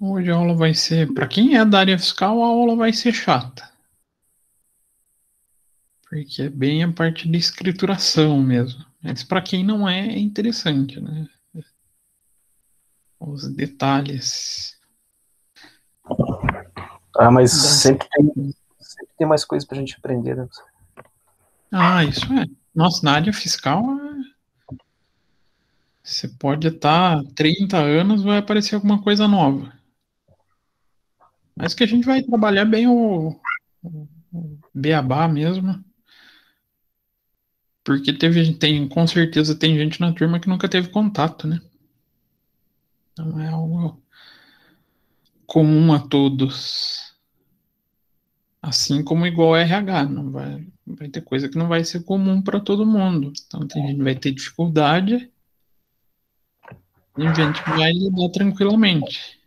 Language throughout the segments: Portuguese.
Hoje a aula vai ser, para quem é da área fiscal, a aula vai ser chata. Porque é bem a parte de escrituração mesmo. Mas para quem não é, é interessante, né? Os detalhes Ah, mas das... sempre tem mais coisas pra gente aprender, né? Ah, isso é. Nossa, na área fiscal, você pode estar 30 anos, vai aparecer alguma coisa nova. Mas que a gente vai trabalhar bem o beabá mesmo. Porque com certeza tem gente na turma que nunca teve contato, né? Não é algo comum a todos. Assim como igual RH, vai ter coisa que não vai ser comum para todo mundo. Então tem gente que vai ter dificuldade, tem gente que vai lidar tranquilamente.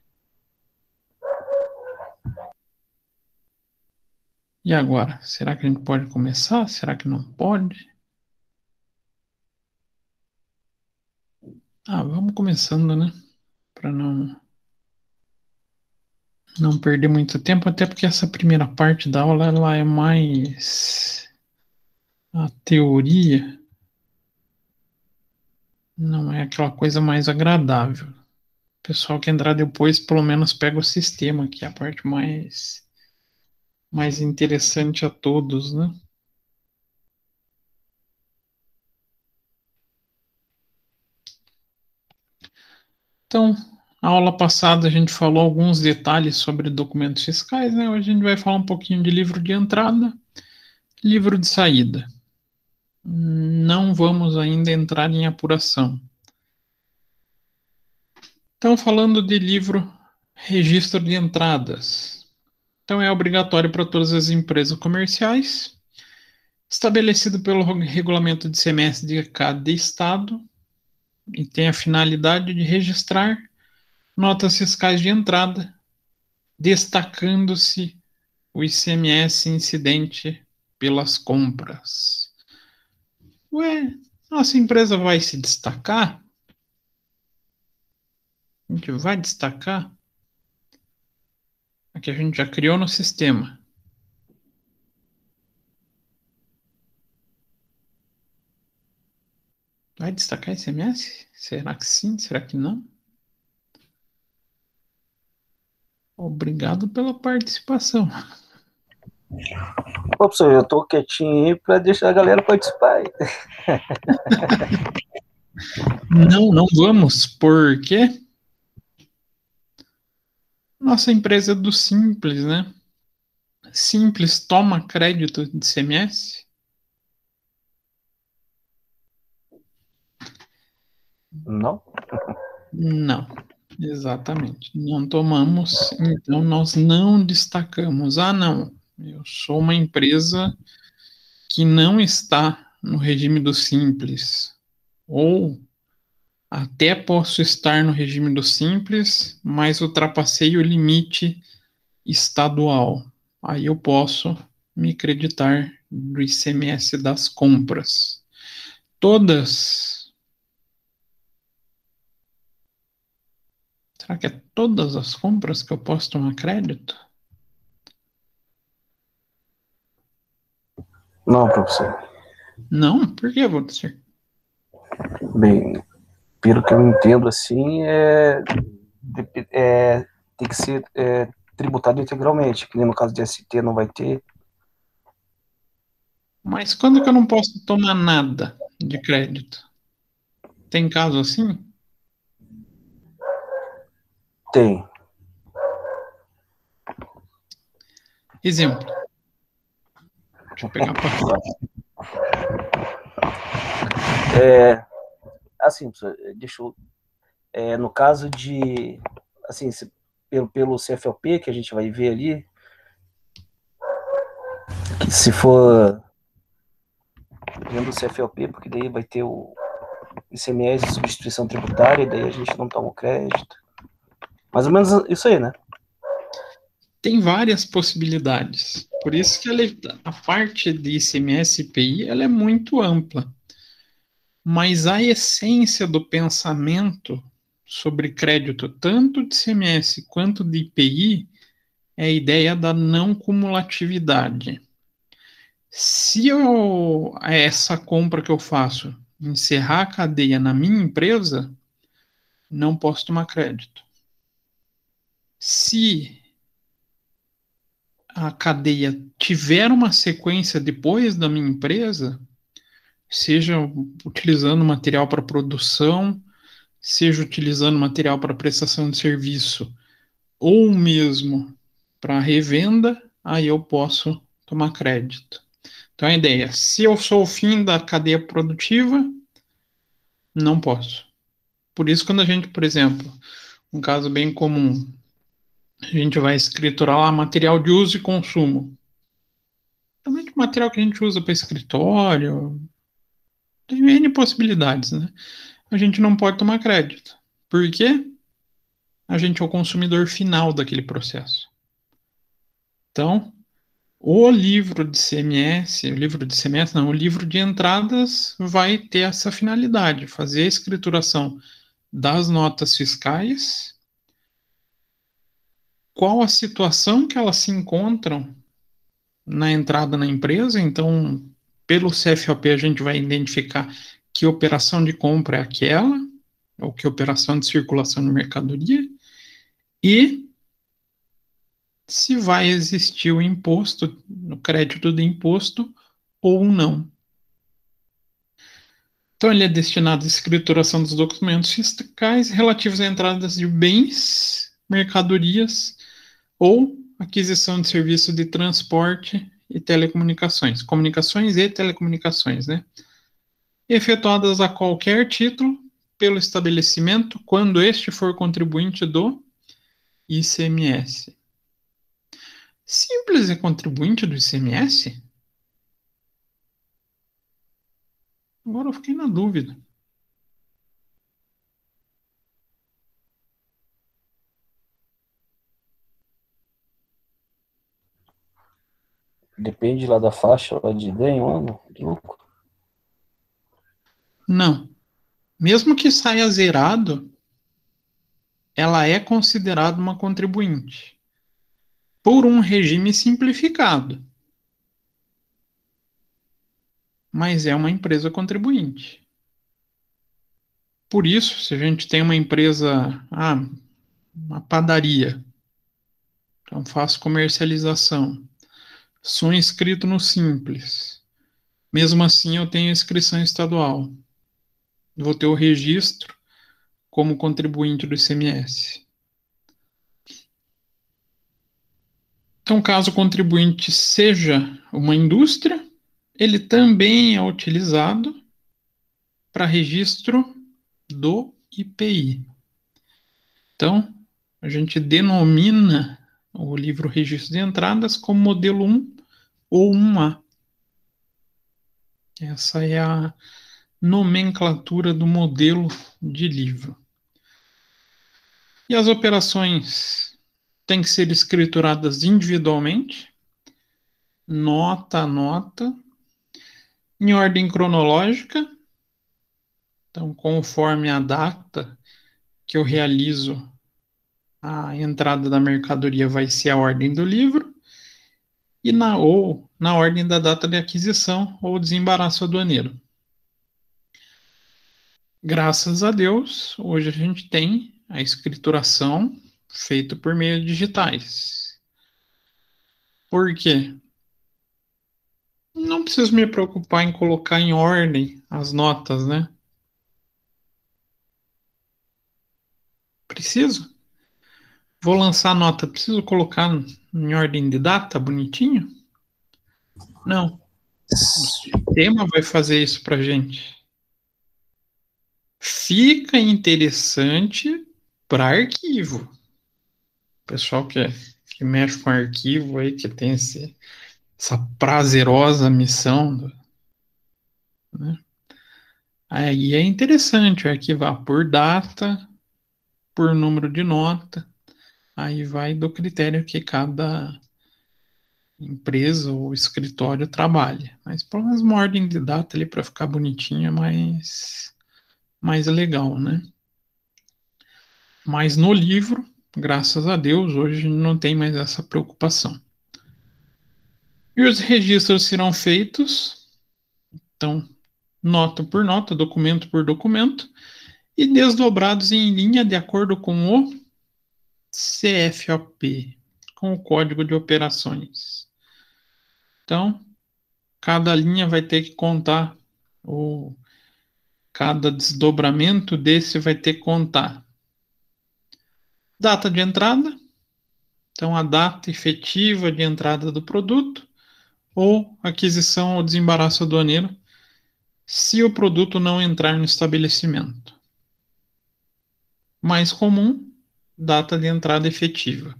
E agora, será que a gente pode começar? Será que não pode? Ah, vamos começando, né? Para não perder muito tempo, até porque essa primeira parte da aula ela é mais a teoria, não é aquela coisa mais agradável. O pessoal que entrar depois, pelo menos pega o sistema, que é a parte mais interessante a todos, né? Então, a aula passada a gente falou alguns detalhes sobre documentos fiscais, né? Hoje a gente vai falar um pouquinho de livro de entrada, livro de saída. Não vamos ainda entrar em apuração. Então, falando de livro, registro de entradas. Então, é obrigatório para todas as empresas comerciais, estabelecido pelo regulamento de semestre de cada estado, e tem a finalidade de registrar notas fiscais de entrada, destacando-se o ICMS incidente pelas compras. Ué, nossa empresa vai se destacar? A gente vai destacar a que a gente já criou no sistema. Vai destacar ICMS? Será que sim? Será que não? Obrigado pela participação. Ô, professor, eu tô quietinho aí pra deixar a galera participar. Não vamos, porque nossa empresa é do Simples, né? Simples toma crédito de ICMS? Não? Não, exatamente. Não tomamos, então nós não destacamos. Ah, não, eu sou uma empresa que não está no regime do Simples. Ou até posso estar no regime do Simples, mas ultrapassei o limite estadual. Aí eu posso me creditar do ICMS das compras. Todas. Será que é todas as compras que eu posso tomar crédito? Não, professor. Não? Por que, Walter? Bem, pelo que eu entendo, assim, tem que ser tributado integralmente, que nem no caso de ST não vai ter. Mas quando que eu não posso tomar nada de crédito? Tem caso assim? Tem. Exemplo. Deixa eu pegar para. Assim, professor, deixa eu. No caso de. Assim, pelo CFLP que a gente vai ver ali, que se for dentro do CFLP, porque daí vai ter o ICMS, substituição tributária, e daí a gente não toma o crédito. Mais ou menos isso aí, né? Tem várias possibilidades. Por isso que a parte de ICMS e IPI ela é muito ampla. Mas a essência do pensamento sobre crédito, tanto de ICMS quanto de IPI, é a ideia da não cumulatividade. Se essa compra que eu faço encerrar a cadeia na minha empresa, não posso tomar crédito. Se a cadeia tiver uma sequência depois da minha empresa, seja utilizando material para produção, seja utilizando material para prestação de serviço, ou mesmo para revenda, aí eu posso tomar crédito. Então a ideia, se eu sou o fim da cadeia produtiva, não posso. Por isso, quando a gente, por exemplo, um caso bem comum, a gente vai escriturar lá material de uso e consumo. Também material que a gente usa para escritório, tem N possibilidades, né? A gente não pode tomar crédito. Por quê? A gente é o consumidor final daquele processo. Então, o livro de CMS, o livro de entradas vai ter essa finalidade, fazer a escrituração das notas fiscais, qual a situação que elas se encontram na entrada na empresa. Então, pelo CFOP a gente vai identificar que operação de compra é aquela, ou que operação de circulação de mercadoria, e se vai existir o imposto, o crédito de imposto ou não. Então, ele é destinado à escrituração dos documentos fiscais relativos a entradas de bens, mercadorias ou aquisição de serviço de transporte e telecomunicações, comunicações e telecomunicações, né? Efetuadas a qualquer título pelo estabelecimento quando este for contribuinte do ICMS. Simples é contribuinte do ICMS? Agora eu fiquei na dúvida. Depende lá da faixa lá de ganho, ano, de lucro. Não. Mesmo que saia zerado, ela é considerada uma contribuinte por um regime simplificado. Mas é uma empresa contribuinte. Por isso, se a gente tem uma empresa, uma padaria, então faço comercialização, sou inscrito no Simples, mesmo assim eu tenho inscrição estadual, vou ter o registro como contribuinte do ICMS. Então, caso o contribuinte seja uma indústria, ele também é utilizado para registro do IPI. Então, a gente denomina o livro Registro de Entradas como modelo 1 ou 1A. Essa é a nomenclatura do modelo de livro. E as operações têm que ser escrituradas individualmente, nota a nota, em ordem cronológica. Então, conforme a data que eu realizo a entrada da mercadoria, vai ser a ordem do livro, e na ordem da data de aquisição ou desembaraço aduaneiro. Graças a Deus, hoje a gente tem a escrituração feita por meios digitais. Por quê? Não preciso me preocupar em colocar em ordem as notas, né? Preciso? Vou lançar a nota, preciso colocar em ordem de data, bonitinho? Não. O sistema vai fazer isso para gente. Fica interessante para arquivo. O pessoal que mexe com arquivo aí, que tem essa prazerosa missão, né? Aí é interessante arquivar por data, por número de nota. Aí vai do critério que cada empresa ou escritório trabalha. Mas pelo menos uma ordem de data ali para ficar bonitinha, mais legal, né? Mas no livro, graças a Deus, hoje não tem mais essa preocupação. E os registros serão feitos, então, nota por nota, documento por documento, e desdobrados em linha de acordo com o CFOP, com o Código de Operações. Então, cada linha vai ter que contar, ou cada desdobramento desse vai ter que contar data de entrada, então a data efetiva de entrada do produto, ou aquisição ou desembaraço aduaneiro, se o produto não entrar no estabelecimento. Mais comum, data de entrada efetiva.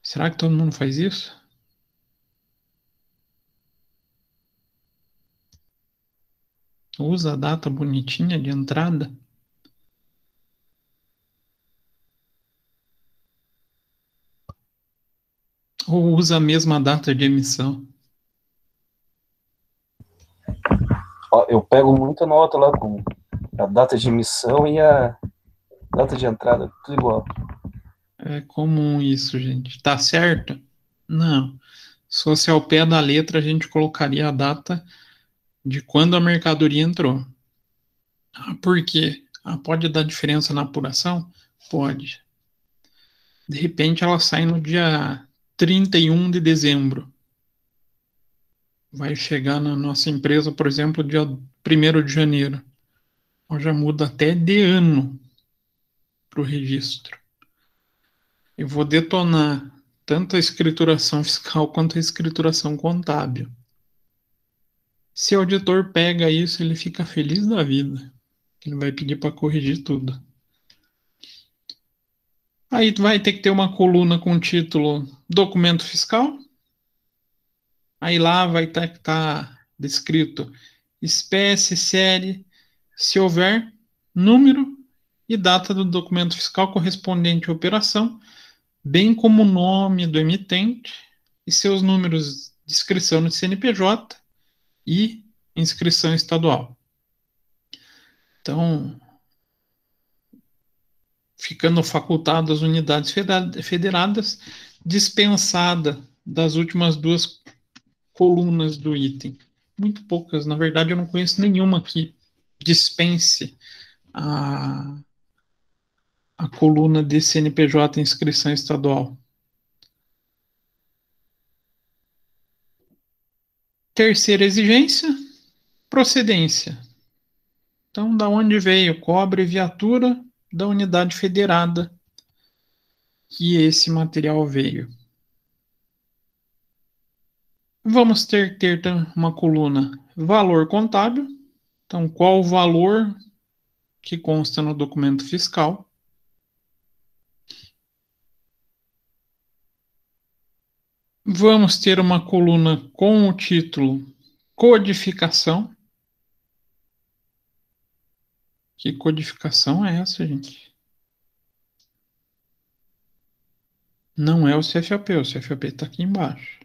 Será que todo mundo faz isso? Usa a data bonitinha de entrada? Ou usa a mesma data de emissão? Ó, eu pego muita nota lá com a data de emissão e a data de entrada, tudo igual. É comum isso, gente. Tá certo? Não. Se fosse ao pé da letra, a gente colocaria a data de quando a mercadoria entrou. Por quê? Pode dar diferença na apuração? Pode. De repente, ela sai no dia 31 de dezembro. Vai chegar na nossa empresa, por exemplo, dia 1º de janeiro. Ou já muda até de ano para o registro. Eu vou detonar tanto a escrituração fiscal quanto a escrituração contábil. Se o auditor pega isso, ele fica feliz da vida. Ele vai pedir para corrigir tudo. Aí vai ter que ter uma coluna com o título Documento Fiscal. Aí lá vai ter que estar descrito espécie, série, se houver, número e data do documento fiscal correspondente à operação, bem como o nome do emitente e seus números de inscrição no CNPJ e inscrição estadual. Então, ficando facultado às unidades federadas, dispensada das últimas duas colunas do item. Muito poucas, na verdade eu não conheço nenhuma que dispense a coluna de CNPJ inscrição estadual. Terceira exigência, procedência. Então, da onde veio? Qual a abreviatura da unidade federada que esse material veio? Vamos ter uma coluna valor contábil. Então, qual o valor que consta no documento fiscal? Vamos ter uma coluna com o título Codificação. Que codificação é essa, gente? Não é o CFOP está aqui embaixo.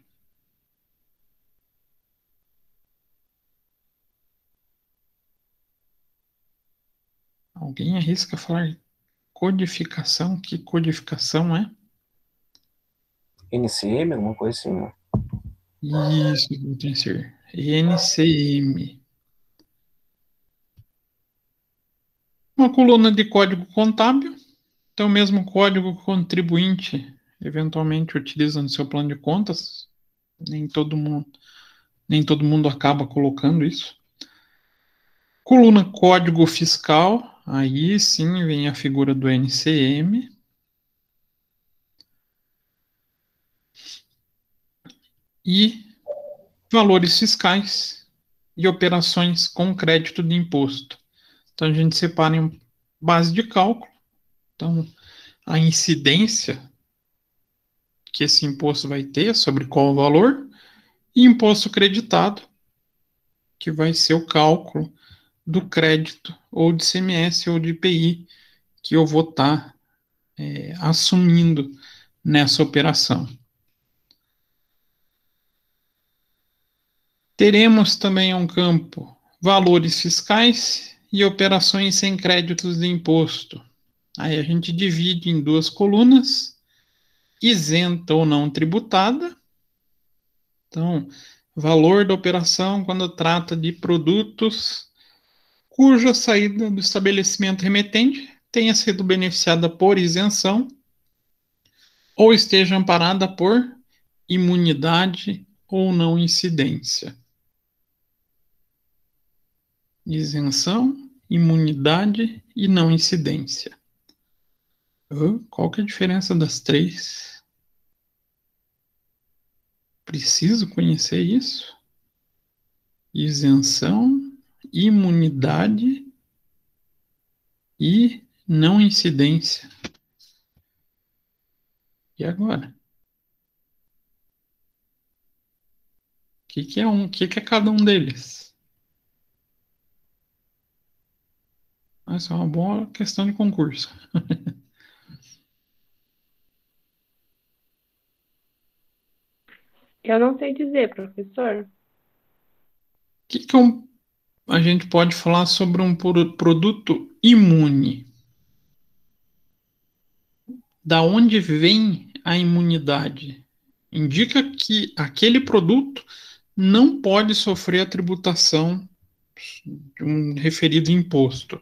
Alguém arrisca falar codificação? Que codificação é? NCM, alguma coisa assim, né? Isso, Walter. NCM. Uma coluna de código contábil. Então, o mesmo código que o contribuinte eventualmente utiliza no seu plano de contas. Nem todo mundo acaba colocando isso. Coluna código fiscal. Aí sim vem a figura do NCM. E valores fiscais e operações com crédito de imposto. Então, a gente separa em base de cálculo. Então, a incidência que esse imposto vai ter, sobre qual o valor, e imposto creditado, que vai ser o cálculo do crédito, ou de ICMS, ou de IPI, que eu vou estar assumindo nessa operação. Teremos também um campo valores fiscais e operações sem créditos de imposto. Aí a gente divide em duas colunas, isenta ou não tributada. Então, valor da operação quando trata de produtos cuja saída do estabelecimento remetente tenha sido beneficiada por isenção ou esteja amparada por imunidade ou não incidência. Isenção, imunidade e não incidência. Qual que é a diferença das três? Preciso conhecer isso? Isenção, imunidade e não incidência. E agora? O que é cada um deles? Essa é uma boa questão de concurso. Eu não sei dizer, professor. A gente pode falar sobre um produto imune? Da onde vem a imunidade? Indica que aquele produto não pode sofrer a tributação de um referido imposto.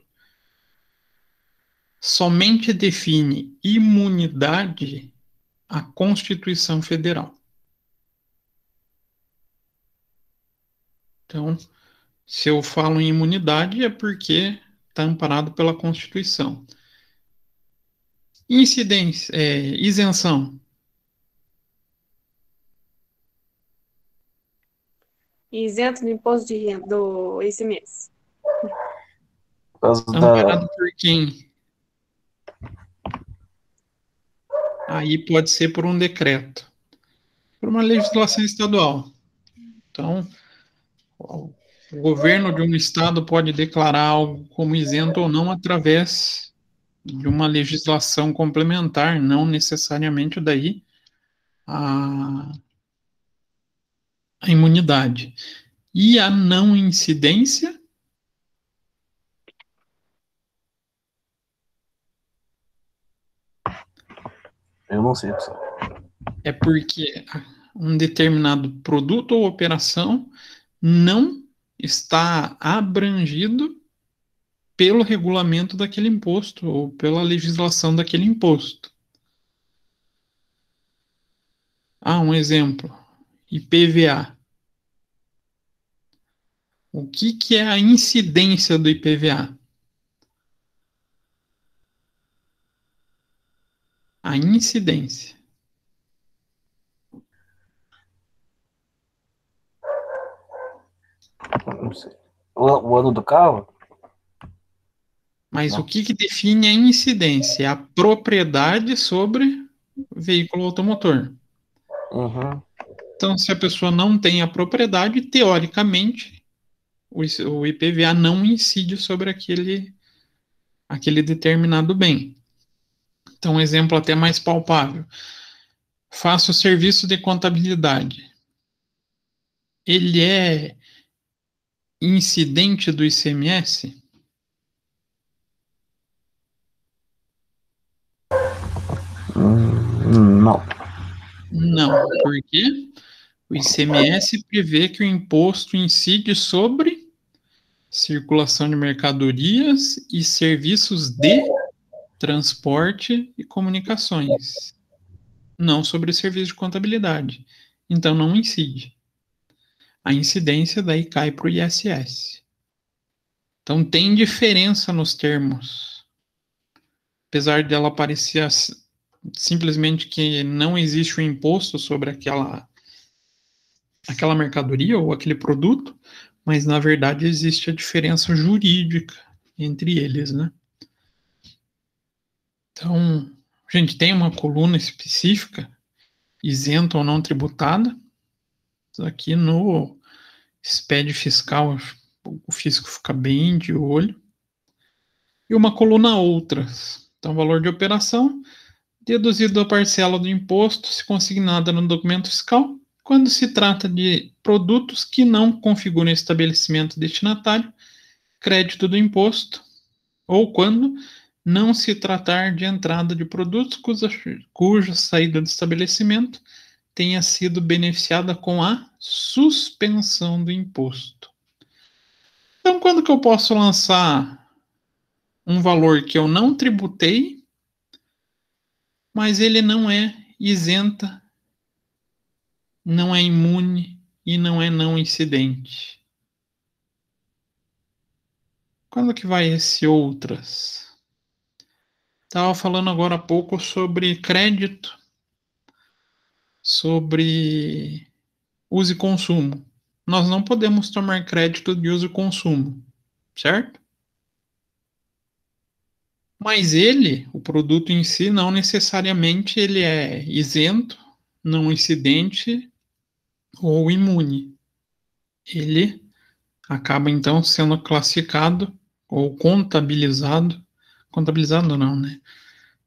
Somente define imunidade a Constituição Federal. Então, se eu falo em imunidade, é porque está amparado pela Constituição. Incidência, isenção. Isento do imposto de renda, do ICMS. Amparado por quem? Aí pode ser por um decreto, por uma legislação estadual. Então, o governo de um estado pode declarar algo como isento ou não através de uma legislação complementar, não necessariamente daí a imunidade. E a não incidência? Eu não sei, pessoal. É porque um determinado produto ou operação não está abrangido pelo regulamento daquele imposto ou pela legislação daquele imposto. Um exemplo, IPVA. O que é a incidência do IPVA? A incidência. Não sei. O ano do carro? Mas não. O que define a incidência? É a propriedade sobre o veículo automotor. Uhum. Então, se a pessoa não tem a propriedade, teoricamente, o IPVA não incide sobre aquele determinado bem. Então, um exemplo até mais palpável. Faço serviço de contabilidade. Ele é incidente do ICMS? Não. Não. Por quê? O ICMS prevê que o imposto incide sobre circulação de mercadorias e serviços de transporte e comunicações, não sobre serviço de contabilidade. Então, não incide. A incidência daí cai para o ISS. Então, tem diferença nos termos. Apesar dela parecer simplesmente que não existe o imposto sobre aquela mercadoria ou aquele produto, mas na verdade existe a diferença jurídica entre eles, né? Então, a gente tem uma coluna específica, isenta ou não tributada. Aqui no SPED fiscal, o fisco fica bem de olho. E uma coluna outras. Então, valor de operação, deduzido a parcela do imposto, se consignada no documento fiscal, quando se trata de produtos que não configuram estabelecimento destinatário, crédito do imposto, ou quando não se tratar de entrada de produtos cuja saída do estabelecimento tenha sido beneficiada com a suspensão do imposto. Então, quando que eu posso lançar um valor que eu não tributei, mas ele não é isenta, não é imune e não é não incidente? Quando que vai esse outras? Estava falando agora há pouco sobre crédito, sobre uso e consumo. Nós não podemos tomar crédito de uso e consumo, certo? Mas ele, o produto em si, não necessariamente ele é isento, não incidente ou imune. Ele acaba então sendo classificado ou contabilizado não, né?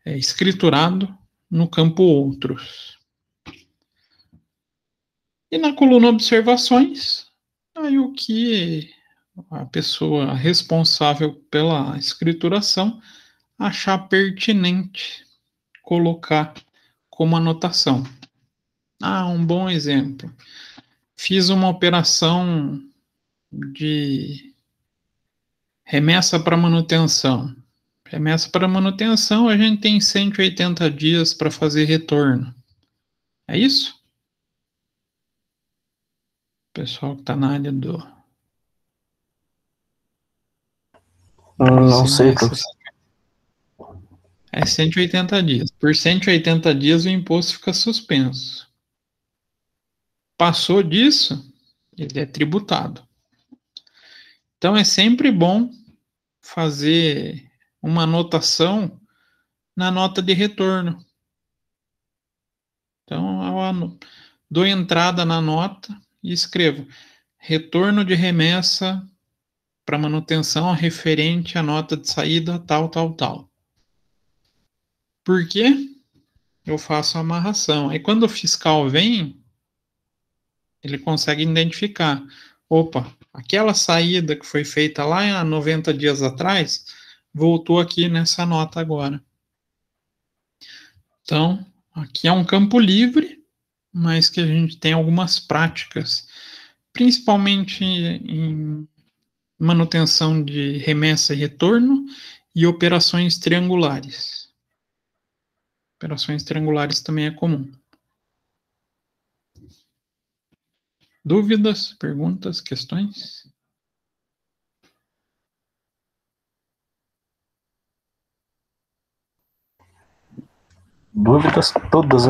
É escriturado no campo outros. E na coluna observações, aí o que a pessoa responsável pela escrituração achar pertinente colocar como anotação. Um bom exemplo. Fiz uma operação de remessa para manutenção. Remessa para manutenção, a gente tem 180 dias para fazer retorno. É isso? Pessoal que está na área do... Não sei, professor. É 180 dias. Por 180 dias o imposto fica suspenso. Passou disso, ele é tributado. Então é sempre bom fazer uma anotação na nota de retorno. Então eu dou entrada na nota e escrevo retorno de remessa para manutenção referente à nota de saída tal, tal, tal. Por quê? Eu faço a amarração. Aí quando o fiscal vem, ele consegue identificar. Opa, aquela saída que foi feita lá há 90 dias atrás, voltou aqui nessa nota agora. Então, aqui é um campo livre, mas que a gente tem algumas práticas, principalmente em manutenção de remessa e retorno e operações triangulares. Operações triangulares também é comum. Dúvidas, perguntas, questões? Dúvidas todas,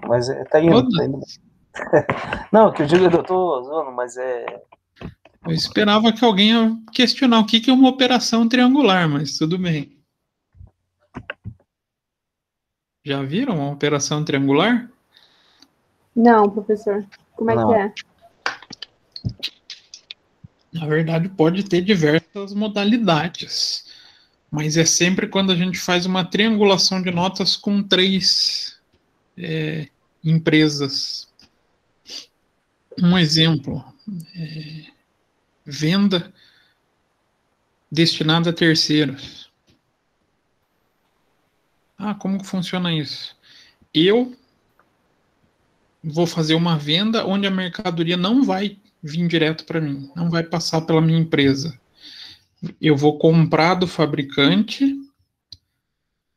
mas tá indo. Todas? Tá indo. Não, que eu digo, eu tô zoando, mas é... Eu esperava que alguém ia questionar o que é uma operação triangular, mas tudo bem. Já viram uma operação triangular? Não, professor. Como é Não. que é? Na verdade, pode ter diversas modalidades, mas é sempre quando a gente faz uma triangulação de notas com três empresas. Um exemplo, venda destinada a terceiros. Como que funciona isso? Eu vou fazer uma venda onde a mercadoria não vai vir direto para mim, não vai passar pela minha empresa. Eu vou comprar do fabricante,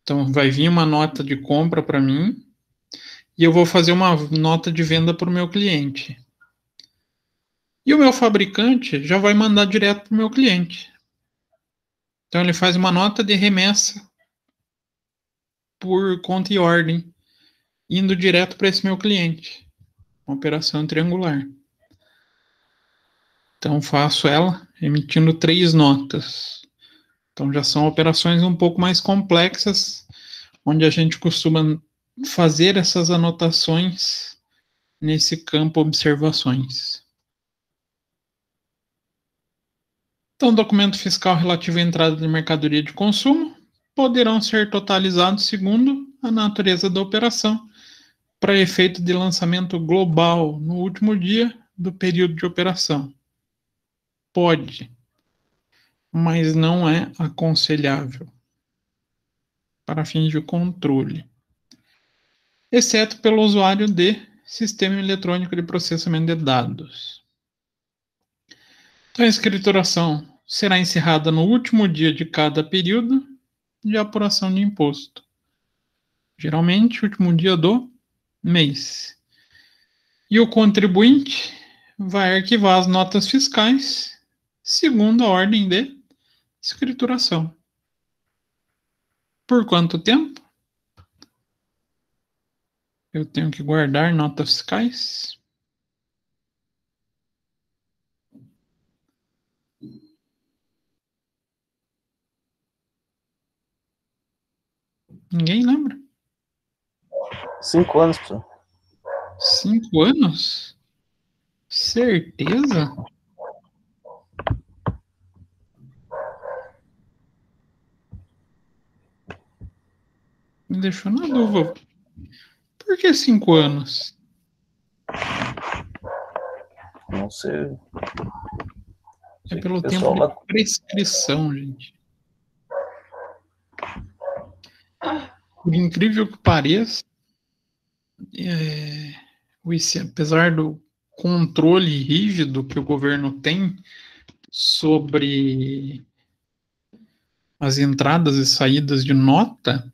então vai vir uma nota de compra para mim, e eu vou fazer uma nota de venda para o meu cliente. E o meu fabricante já vai mandar direto para o meu cliente. Então ele faz uma nota de remessa por conta e ordem, indo direto para esse meu cliente. Uma operação triangular. Então faço ela emitindo 3 notas. Então já são operações um pouco mais complexas, onde a gente costuma fazer essas anotações nesse campo observações. Então, documento fiscal relativo à entrada de mercadoria de consumo poderão ser totalizados segundo a natureza da operação, para efeito de lançamento global no último dia do período de operação. Pode. mas não é aconselhável para fins de controle, exceto pelo usuário de sistema eletrônico de processamento de dados. Então, a escrituração será encerrada no último dia de cada período de apuração de imposto, geralmente último dia do mês. E o contribuinte vai arquivar as notas fiscais segundo a ordem de escrituração. Por quanto tempo? Eu tenho que guardar notas fiscais? Ninguém lembra? 5 anos, professor. 5 anos? Certeza? Me deixou na dúvida. Por que 5 anos? Não sei. É pelo Pessoal tempo lá- de prescrição, gente. Por incrível que pareça, apesar do controle rígido que o governo tem sobre as entradas e saídas de nota,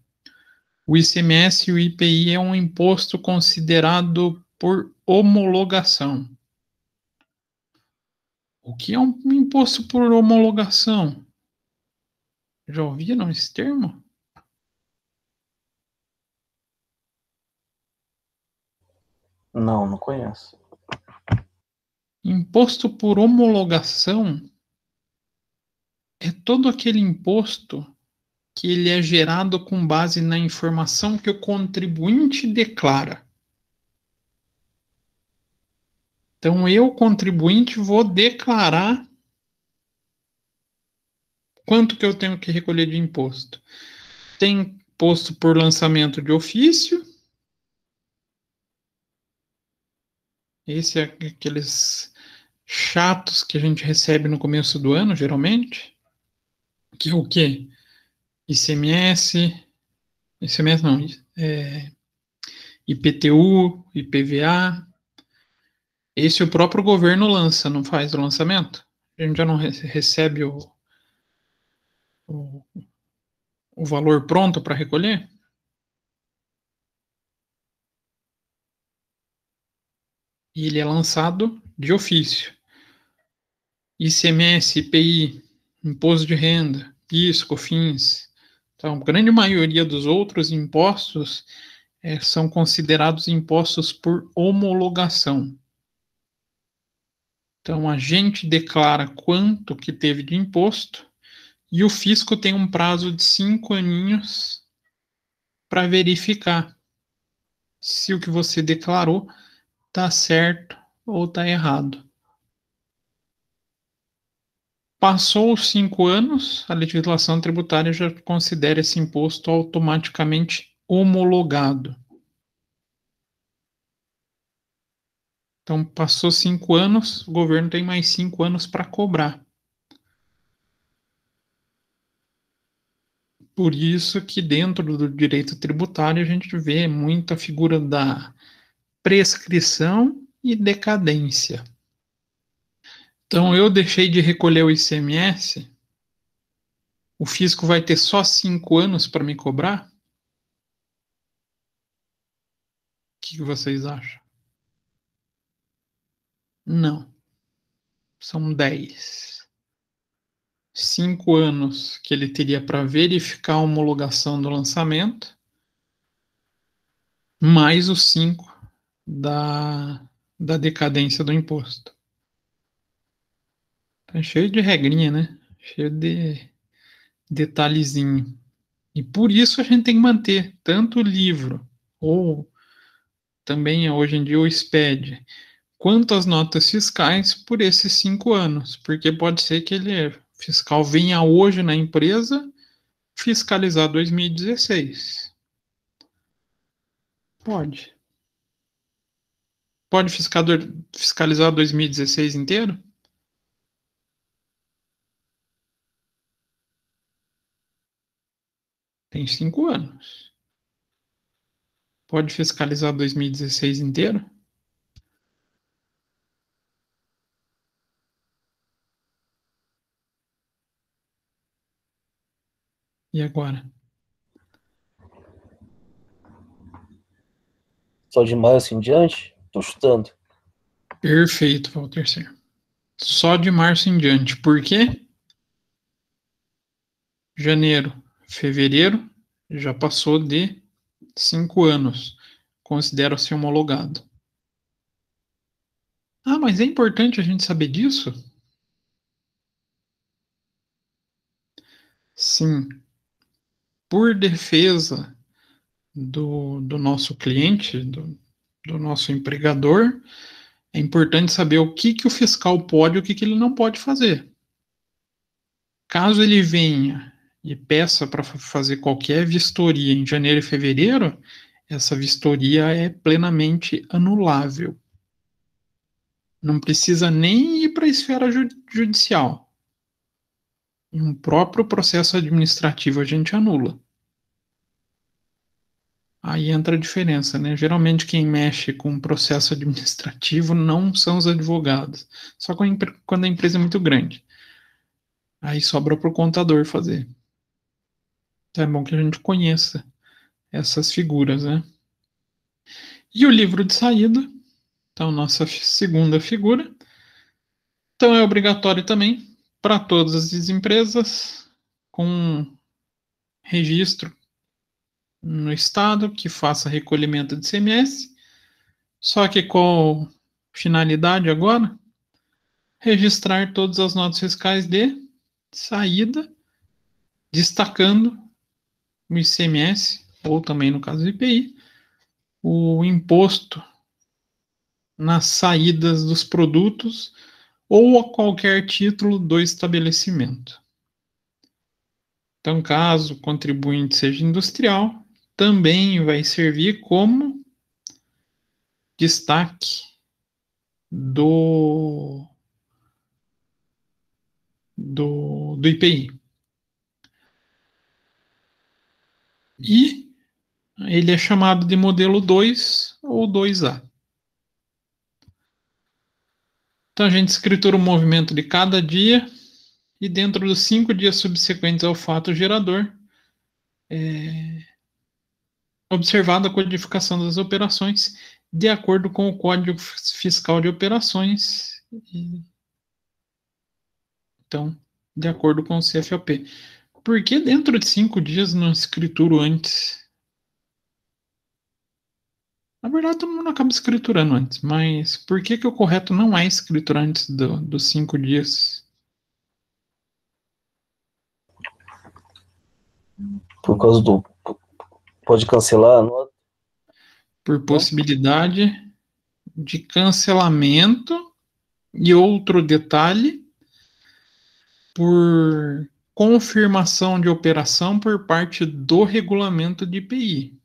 o ICMS e o IPI é um imposto considerado por homologação. O que é um imposto por homologação? Já ouviram esse termo? Não conheço. Imposto por homologação é todo aquele imposto que ele é gerado com base na informação que o contribuinte declara. Então, eu, contribuinte, vou declarar quanto que eu tenho que recolher de imposto. Tem imposto por lançamento de ofício. Esse é aqueles chatos que a gente recebe no começo do ano, geralmente. Que é o quê? ICMS não, IPTU, IPVA. Esse o próprio governo lança, não faz o lançamento? A gente já não recebe o, o valor pronto para recolher? E ele é lançado de ofício. ICMS, IPI, Imposto de Renda, PIS, COFINS. Então, a grande maioria dos outros impostos são considerados impostos por homologação. Então, a gente declara quanto que teve de imposto e o fisco tem um prazo de 5 aninhos para verificar se o que você declarou está certo ou está errado. Passou os 5 anos, a legislação tributária já considera esse imposto automaticamente homologado. Então, passou 5 anos, o governo tem mais 5 anos para cobrar. Por isso que dentro do direito tributário a gente vê muita figura da prescrição e decadência. Então, eu deixei de recolher o ICMS, o fisco vai ter só 5 anos para me cobrar? O que vocês acham? Não. São 10. 5 anos que ele teria para verificar a homologação do lançamento, mais os 5 da decadência do imposto. Tá cheio de regrinha, né? Cheio de detalhezinho. E por isso a gente tem que manter tanto o livro, ou também hoje em dia o SPED, quanto as notas fiscais por esses 5 anos. Porque pode ser que ele fiscal venha hoje na empresa fiscalizar 2016. Pode. Pode fiscalizar 2016 inteiro? Tem 5 anos. Pode fiscalizar 2016 inteiro? E agora? Só de março em diante? Tô chutando. Perfeito, Walter. Só de março em diante. Por quê? Janeiro, fevereiro, já passou de 5 anos. Considera-se homologado. Ah, mas é importante a gente saber disso? Sim. Por defesa do nosso cliente, do nosso empregador, é importante saber o que o fiscal pode e o que ele não pode fazer. Caso ele venha e peça para fazer qualquer vistoria em janeiro e fevereiro, essa vistoria é plenamente anulável. Não precisa nem ir para a esfera judicial. Em um próprio processo administrativo a gente anula. Aí entra a diferença, né? Geralmente quem mexe com processo administrativo não são os advogados, só quando a empresa é muito grande. Aí sobra para o contador fazer. Então é bom que a gente conheça essas figuras, né? E o livro de saída, então nossa segunda figura. Então é obrigatório também para todas as empresas com registro no estado que faça recolhimento de ICMS, só que qual finalidade agora? Registrar todas as notas fiscais de saída, destacando o ICMS, ou também no caso do IPI, o imposto nas saídas dos produtos ou a qualquer título do estabelecimento. Então, caso o contribuinte seja industrial, também vai servir como destaque do IPI. E ele é chamado de modelo 2 ou 2A. Então a gente escritura o movimento de cada dia e dentro dos 5 dias subsequentes ao fato gerador, observada a codificação das operações de acordo com o Código Fiscal de Operações, então, de acordo com o CFOP. Por que dentro de 5 dias não escrituro antes? Na verdade, todo mundo acaba escriturando antes, mas por que o correto não é escriturar antes dos 5 dias? Por causa do. Pode cancelar a nota? Por possibilidade de cancelamento e outro detalhe, por confirmação de operação por parte do regulamento de IPI.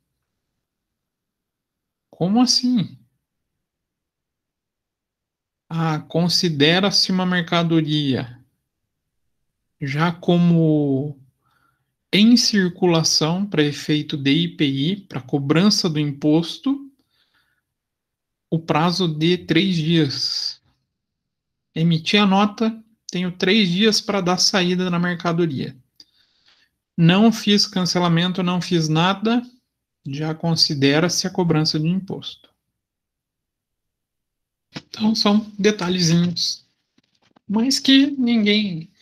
Como assim? Ah, considera-se uma mercadoria já como em circulação para efeito de IPI, para cobrança do imposto, o prazo de 3 dias. Emitir a nota, tenho 3 dias para dar saída na mercadoria. Não fiz cancelamento, não fiz nada, já considera-se a cobrança de imposto. Então, são detalhezinhos, mas que ninguém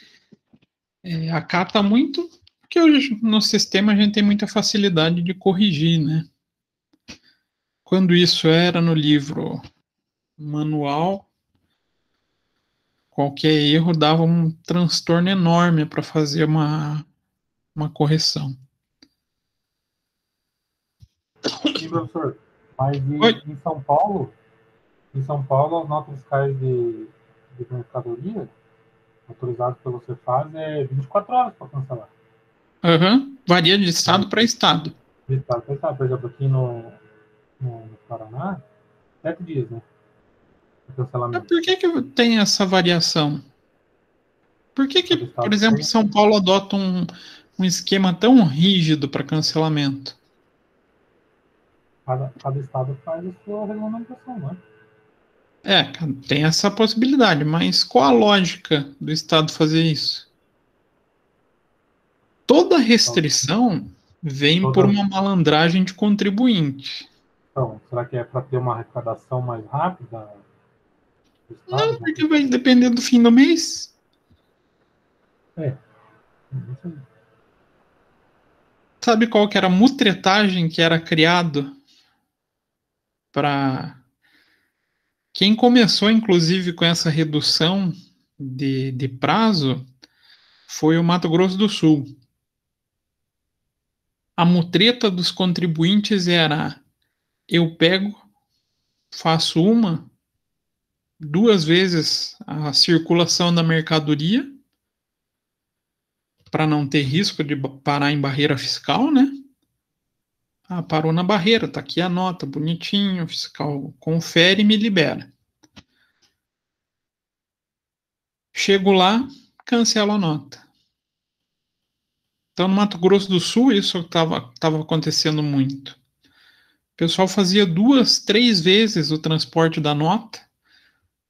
acata muito, porque hoje no sistema a gente tem muita facilidade de corrigir, né? Quando isso era no livro manual, qualquer erro dava um transtorno enorme para fazer uma correção. Sim, professor, mas Oi? em São Paulo, as notas fiscais de mercadoria autorizadas pelo Cefaz é 24 horas para cancelar. Uhum. Varia de estado para estado. De estado para estado. Por exemplo, aqui no Paraná, 7 dias, né? De Mas cancelamento. por que tem essa variação? Por que, por exemplo, tem. São Paulo adota um esquema tão rígido para cancelamento? Cada estado faz a sua regulamentação, né? Tem essa possibilidade, mas qual a lógica do Estado fazer isso? Toda restrição vem por uma malandragem de contribuinte. Então, será que é para ter uma arrecadação mais rápida do Estado? Não, porque vai depender do fim do mês. Não sei. Sabe qual que era a mutretagem que era criado para... Quem começou, inclusive, com essa redução de prazo foi o Mato Grosso do Sul. A mutreta dos contribuintes era: eu pego, faço 2 vezes a circulação da mercadoria, para não ter risco de parar em barreira fiscal, né? Parou na barreira, tá aqui a nota, bonitinho, o fiscal confere e me libera. Chego lá, cancelo a nota. Então, no Mato Grosso do Sul, isso estava acontecendo muito. O pessoal fazia 2, 3 vezes o transporte da nota,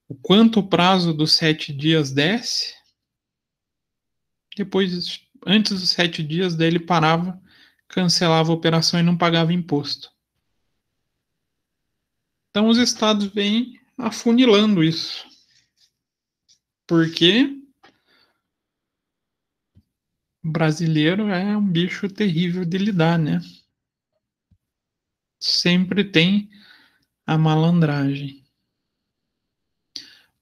o quanto o prazo dos 7 dias desce. Depois, antes dos 7 dias, daí ele parava, cancelava a operação e não pagava imposto. Então, os estados vêm afunilando isso. Porque o brasileiro é um bicho terrível de lidar, né? Sempre tem a malandragem.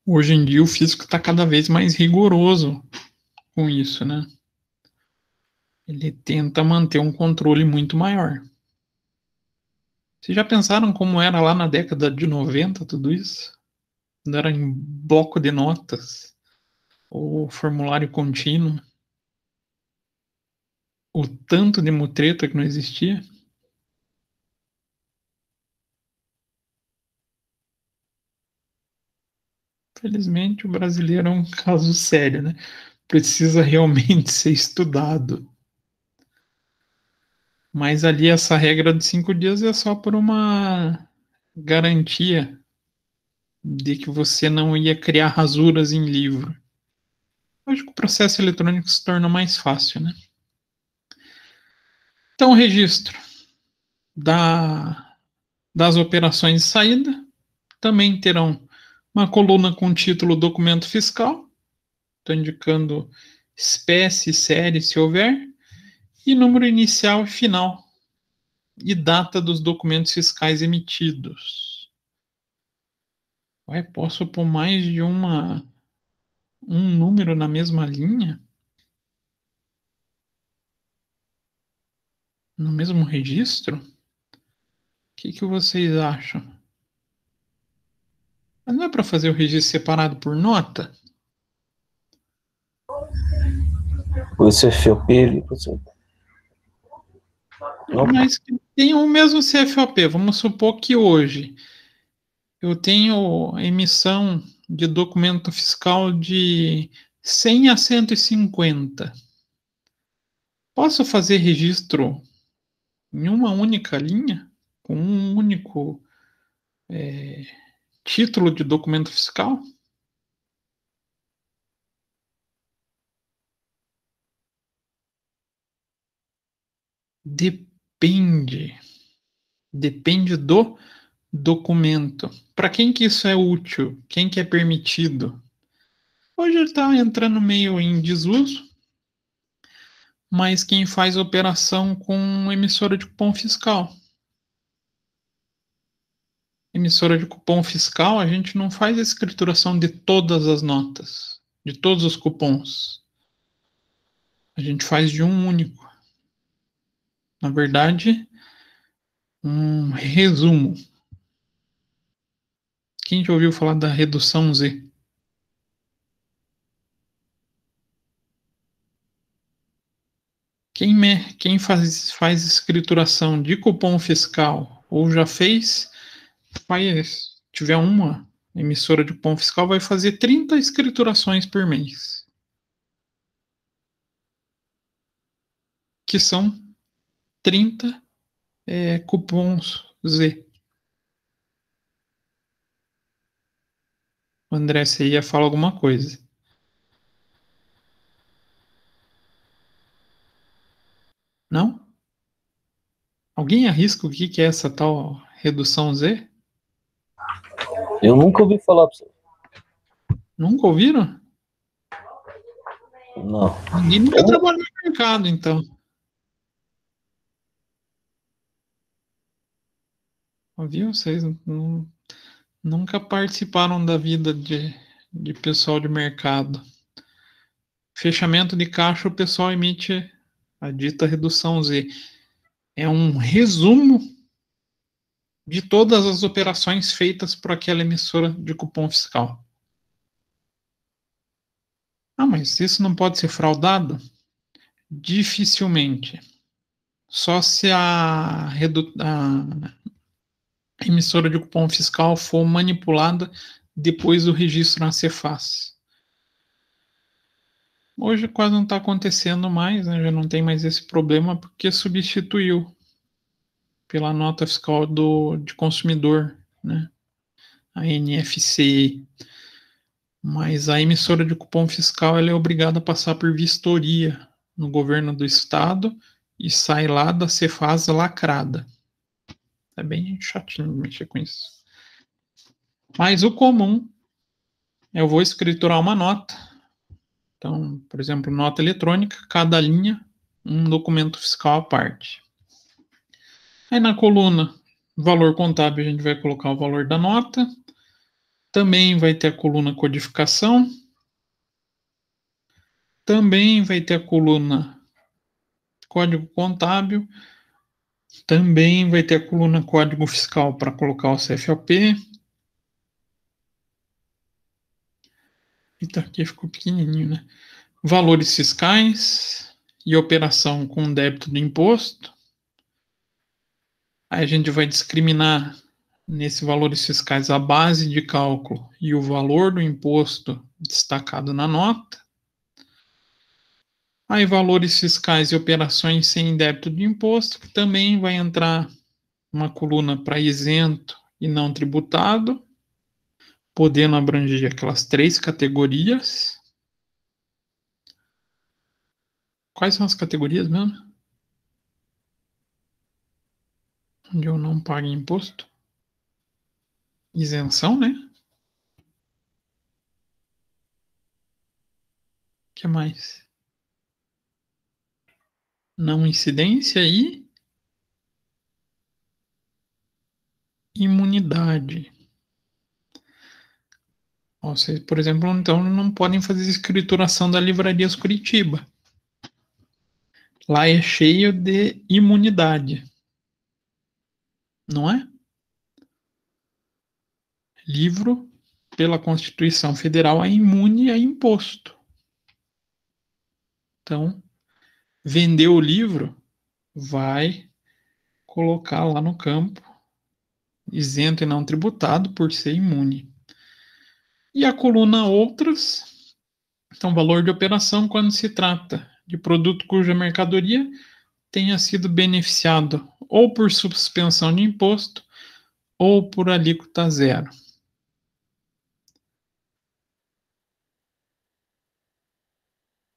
Hoje em dia, o fisco está cada vez mais rigoroso com isso, né? Ele tenta manter um controle muito maior. Vocês já pensaram como era lá na década de 90 tudo isso? Quando era em bloco de notas ou formulário contínuo? O tanto de mutreta que não existia? Felizmente, o brasileiro é um caso sério, né? Precisa realmente ser estudado. Mas ali essa regra de 5 dias é só por uma garantia de que você não ia criar rasuras em livro. Acho que o processo eletrônico se torna mais fácil, né? Então, o registro das operações de saída também terão uma coluna com título documento fiscal, estou indicando espécie, série, se houver, e número inicial e final, e data dos documentos fiscais emitidos. Posso pôr mais de um número na mesma linha? No mesmo registro? O que vocês acham? Mas não é para fazer o registro separado por nota? O CFOP, Mas que tem o mesmo CFOP. Vamos supor que hoje eu tenho emissão de documento fiscal de 100 a 150. Posso fazer registro em uma única linha, com um único título de documento fiscal? Depende. Depende do documento. Para quem que isso é útil? Quem que é permitido? Hoje ele está entrando meio em desuso, mas quem faz operação com emissora de cupom fiscal. Emissora de cupom fiscal, a gente não faz a escrituração de todas as notas, de todos os cupons. A gente faz de um único. Na verdade, um resumo. Quem já ouviu falar da redução Z? Quem faz escrituração de cupom fiscal ou já fez, tiver uma emissora de cupom fiscal, vai fazer 30 escriturações por mês. que são 30 cupons Z. André, você ia falar alguma coisa? Não? Alguém arrisca o que é essa tal redução Z? Eu nunca ouvi falar pra você. Nunca ouviram? Não. Ninguém nunca trabalhou no mercado, então. Viu? Vocês nunca participaram da vida de pessoal de mercado. Fechamento de caixa, o pessoal emite a dita redução Z. É um resumo de todas as operações feitas por aquela emissora de cupom fiscal. Ah, mas isso não pode ser fraudado? Dificilmente. Só se a emissora de cupom fiscal for manipulada depois do registro na Cefaz. Hoje quase não está acontecendo mais, né? Já não tem mais esse problema porque substituiu pela nota fiscal de consumidor, né? A NFC. Mas a emissora de cupom fiscal ela é obrigada a passar por vistoria no governo do estado e sai lá da Cefaz lacrada. É bem chatinho mexer com isso. Mas o comum, eu vou escriturar uma nota. Então, por exemplo, nota eletrônica, cada linha, um documento fiscal à parte. Aí na coluna valor contábil, a gente vai colocar o valor da nota. Também vai ter a coluna codificação. Também vai ter a coluna código contábil. Também vai ter a coluna código fiscal para colocar o CFOP. Eita, aqui ficou pequenininho, né? Valores fiscais e operação com débito do imposto. Aí a gente vai discriminar nesses valores fiscais a base de cálculo e o valor do imposto destacado na nota. Aí valores fiscais e operações sem débito de imposto, que também vai entrar uma coluna para isento e não tributado, podendo abranger aquelas 3 categorias. Quais são as categorias mesmo? Onde eu não pago imposto? Isenção, né? O que mais? Não incidência e imunidade. Vocês, por exemplo, então não podem fazer escrituração da Livrarias Curitiba. Lá é cheio de imunidade. Não é? Livro, pela Constituição Federal, é imune a imposto. Então, vender o livro, vai colocar lá no campo, isento e não tributado, por ser imune. E a coluna outras, então, valor de operação quando se trata de produto cuja mercadoria tenha sido beneficiado ou por suspensão de imposto ou por alíquota zero.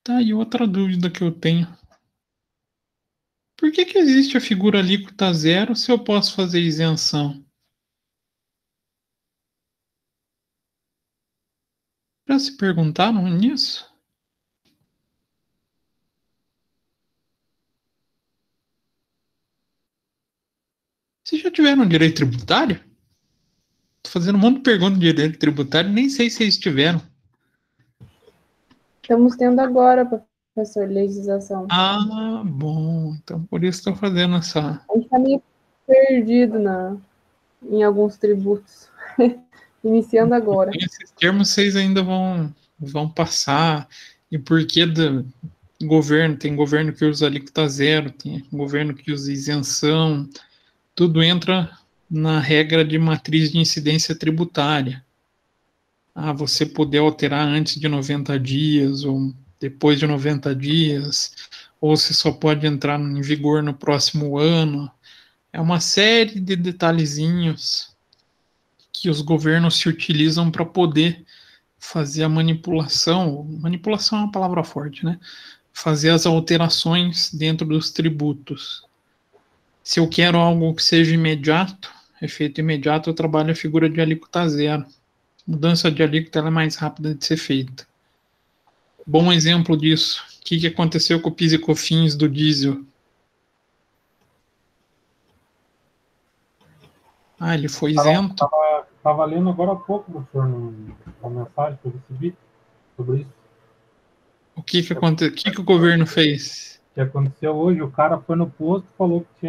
Tá, e outra dúvida que eu tenho. Por que existe a figura alíquota zero se eu posso fazer isenção? Já se perguntaram nisso? Vocês já tiveram direito tributário? Estou fazendo um monte de perguntas de direito tributário, nem sei se vocês tiveram. Estamos tendo agora, professor, legislação. Ah, bom. Então, por isso estou fazendo essa... A gente está meio perdido em alguns tributos. Iniciando agora. Esses termos vocês ainda vão passar. E por que do governo? Tem governo que usa alíquota zero, tem governo que usa isenção. Tudo entra na regra de matriz de incidência tributária. Você poder alterar antes de 90 dias, ou depois de 90 dias, ou se só pode entrar em vigor no próximo ano. É uma série de detalhezinhos que os governos se utilizam para poder fazer a manipulação. Manipulação é uma palavra forte, né? Fazer as alterações dentro dos tributos. Se eu quero algo que seja imediato, efeito imediato, eu trabalho a figura de alíquota zero. Mudança de alíquota ela é mais rápida de ser feita. Bom exemplo disso. O que aconteceu com o PIS e COFINS do diesel? Ah, ele foi isento. Estava lendo agora há pouco, professor, uma mensagem que eu recebi sobre isso. O que o governo fez? O que aconteceu hoje, o cara foi no posto e falou que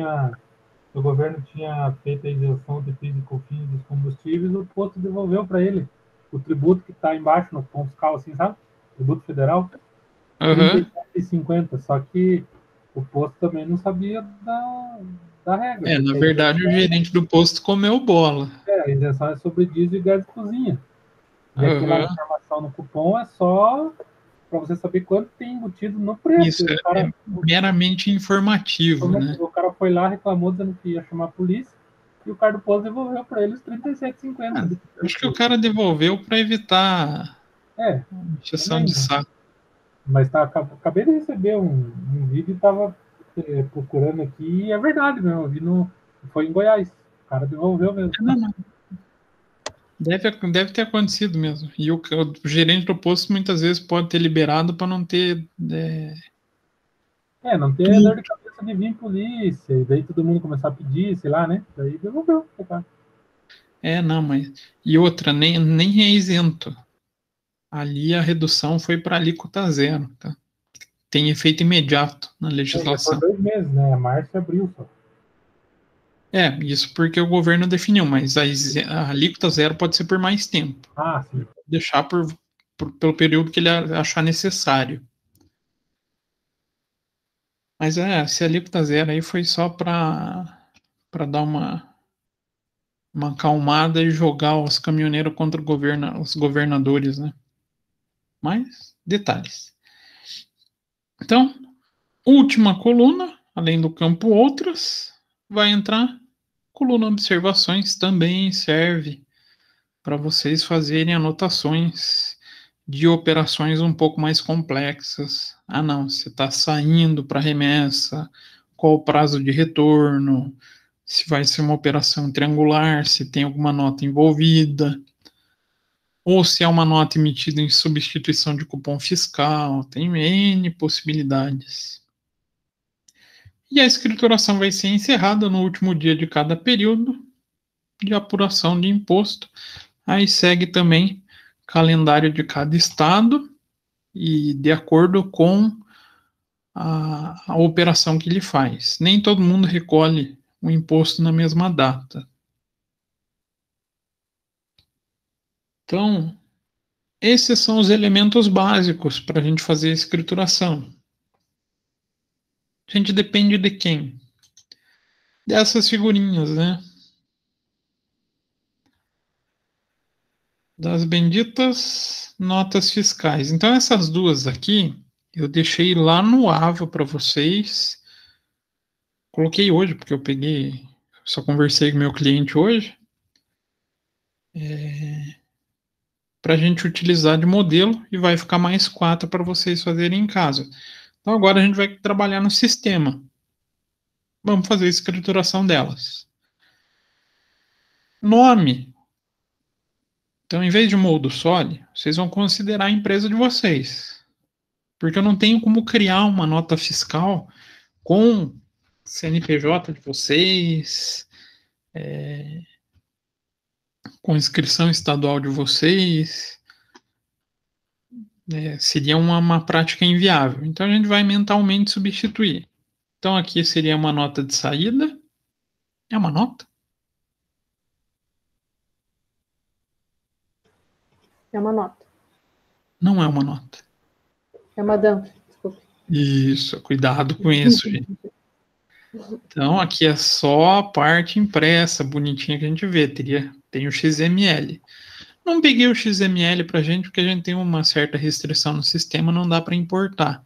o governo tinha feito a isenção de PIS e COFINS dos combustíveis, o posto devolveu para ele o tributo que está embaixo no ponto fiscal, assim, sabe? Tributo federal, Uhum. 37,50, só que o posto também não sabia da regra. Na verdade, o gerente do posto comeu bola. A isenção é sobre diesel e gás de cozinha. E aquela informação no cupom é só para você saber quanto tem embutido no preço. Isso é meramente informativo, né? O cara foi lá, reclamou, dizendo que ia chamar a polícia, e o cara do posto devolveu para ele os 37,50. Acho que o cara devolveu para evitar injeção de saco. Mas acabei de receber um vídeo e estava procurando aqui, e é verdade mesmo, eu vi foi em Goiás. O cara devolveu mesmo. Não. Deve ter acontecido mesmo. E o gerente do posto muitas vezes pode ter liberado para não ter. Não ter dor de cabeça de vir polícia, e daí todo mundo começar a pedir, sei lá, né? Daí devolveu. Tá? Não, mas. E outra, nem é isento. Ali a redução foi para alíquota zero, tá? Tem efeito imediato na legislação. Por 2 meses, né? Março e abril só. Isso porque o governo definiu, mas a alíquota zero pode ser por mais tempo. Sim. Deixar pelo período que ele achar necessário. Mas se a alíquota zero aí foi só para dar uma acalmada e jogar os caminhoneiros contra os governadores, né? Mas, detalhes. Então, última coluna, além do campo outras, vai entrar coluna observações, também serve para vocês fazerem anotações de operações um pouco mais complexas. Não, você está saindo para remessa, qual o prazo de retorno, se vai ser uma operação triangular, se tem alguma nota envolvida, ou se é uma nota emitida em substituição de cupom fiscal, tem N possibilidades. E a escrituração vai ser encerrada no último dia de cada período de apuração de imposto. Aí segue também calendário de cada estado e de acordo com a operação que ele faz. Nem todo mundo recolhe o imposto na mesma data. Então, esses são os elementos básicos para a gente fazer a escrituração. A gente depende de quem? Dessas figurinhas, né? Das benditas notas fiscais. Então, essas duas aqui, eu deixei lá no AVA para vocês. Coloquei hoje, porque eu peguei, só conversei com meu cliente hoje. Para a gente utilizar de modelo e vai ficar mais 4 para vocês fazerem em casa. Então, agora a gente vai trabalhar no sistema. Vamos fazer a escrituração delas. Nome. Então, em vez de moldo soli, vocês vão considerar a empresa de vocês. Porque eu não tenho como criar uma nota fiscal com CNPJ de vocês, com inscrição estadual de vocês. Seria uma prática inviável. Então, a gente vai mentalmente substituir. Então, aqui seria uma nota de saída. É uma nota? É uma nota. Não é uma nota. É uma DANF, desculpe. Isso, cuidado com isso, gente. Então, aqui é só a parte impressa, bonitinha que a gente vê. Tem o XML. Não peguei o XML para a gente, porque a gente tem uma certa restrição no sistema, não dá para importar.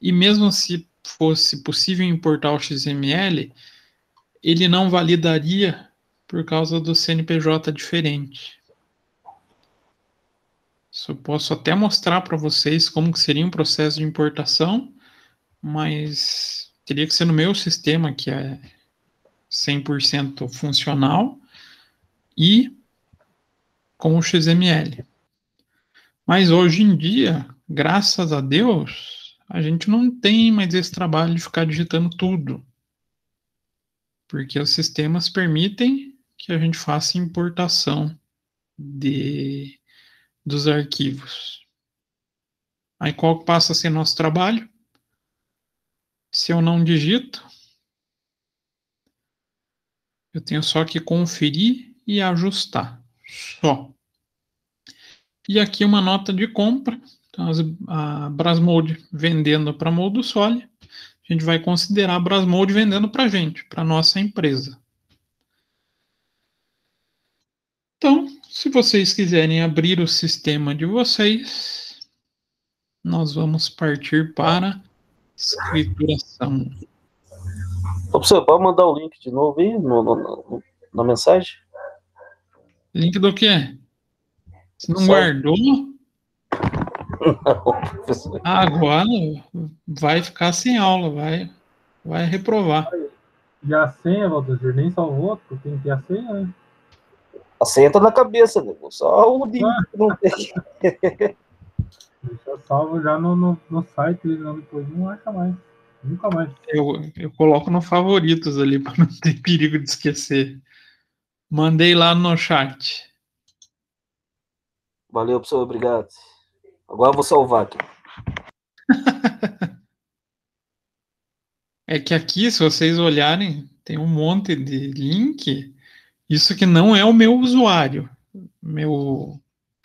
E mesmo se fosse possível importar o XML, ele não validaria por causa do CNPJ diferente. Isso eu posso até mostrar para vocês como que seria um processo de importação, mas teria que ser no meu sistema, que é 100% funcional, e com o XML. Mas hoje em dia, graças a Deus, a gente não tem mais esse trabalho de ficar digitando tudo, porque os sistemas permitem que a gente faça importação dos arquivos. Aí qual passa a ser nosso trabalho? Se eu não digito, eu tenho só que conferir e ajustar. Só. E aqui uma nota de compra. Então, a Brasmode vendendo para Moldusole. A gente vai considerar a Brasmode vendendo para a gente, para a nossa empresa. Então, se vocês quiserem abrir o sistema de vocês, nós vamos partir para escrituração. Ô, professor, pode mandar o link de novo aí na mensagem? Link do quê? Você não Só- guardou? Não, professor. Agora vai ficar sem aula, vai reprovar. E a senha, Valdir, nem salvou, porque tem que ter a senha, né? A senha tá na cabeça, né? Só o link que não tem. Deixa salvo já no site, depois não acha mais. Nunca mais. Eu coloco no favoritos ali para não ter perigo de esquecer. Mandei lá no chat. Valeu, professor, obrigado. Agora eu vou salvar aqui. É que aqui, se vocês olharem, tem um monte de link. Isso que não é o meu usuário,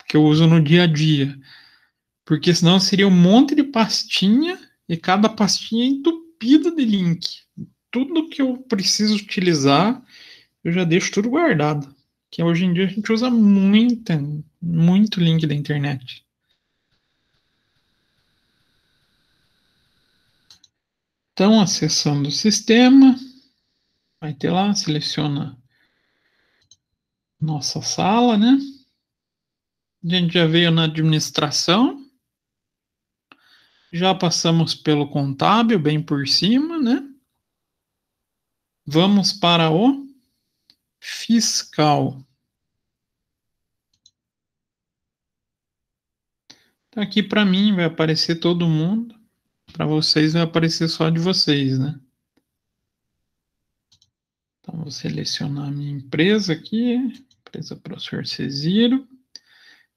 que eu uso no dia a dia. Porque senão seria um monte de pastinha e cada pastinha é entupida de link. Tudo que eu preciso utilizar, eu já deixo tudo guardado. Que hoje em dia a gente usa muito link da internet. Então, acessando o sistema, vai ter lá, seleciona nossa sala, né? A gente já veio na administração, já passamos pelo contábil, bem por cima, né? Vamos para o fiscal. Então, aqui para mim vai aparecer todo mundo, para vocês vai aparecer só de vocês, né? Então, vou selecionar a minha empresa aqui, empresa Professor Cesiro.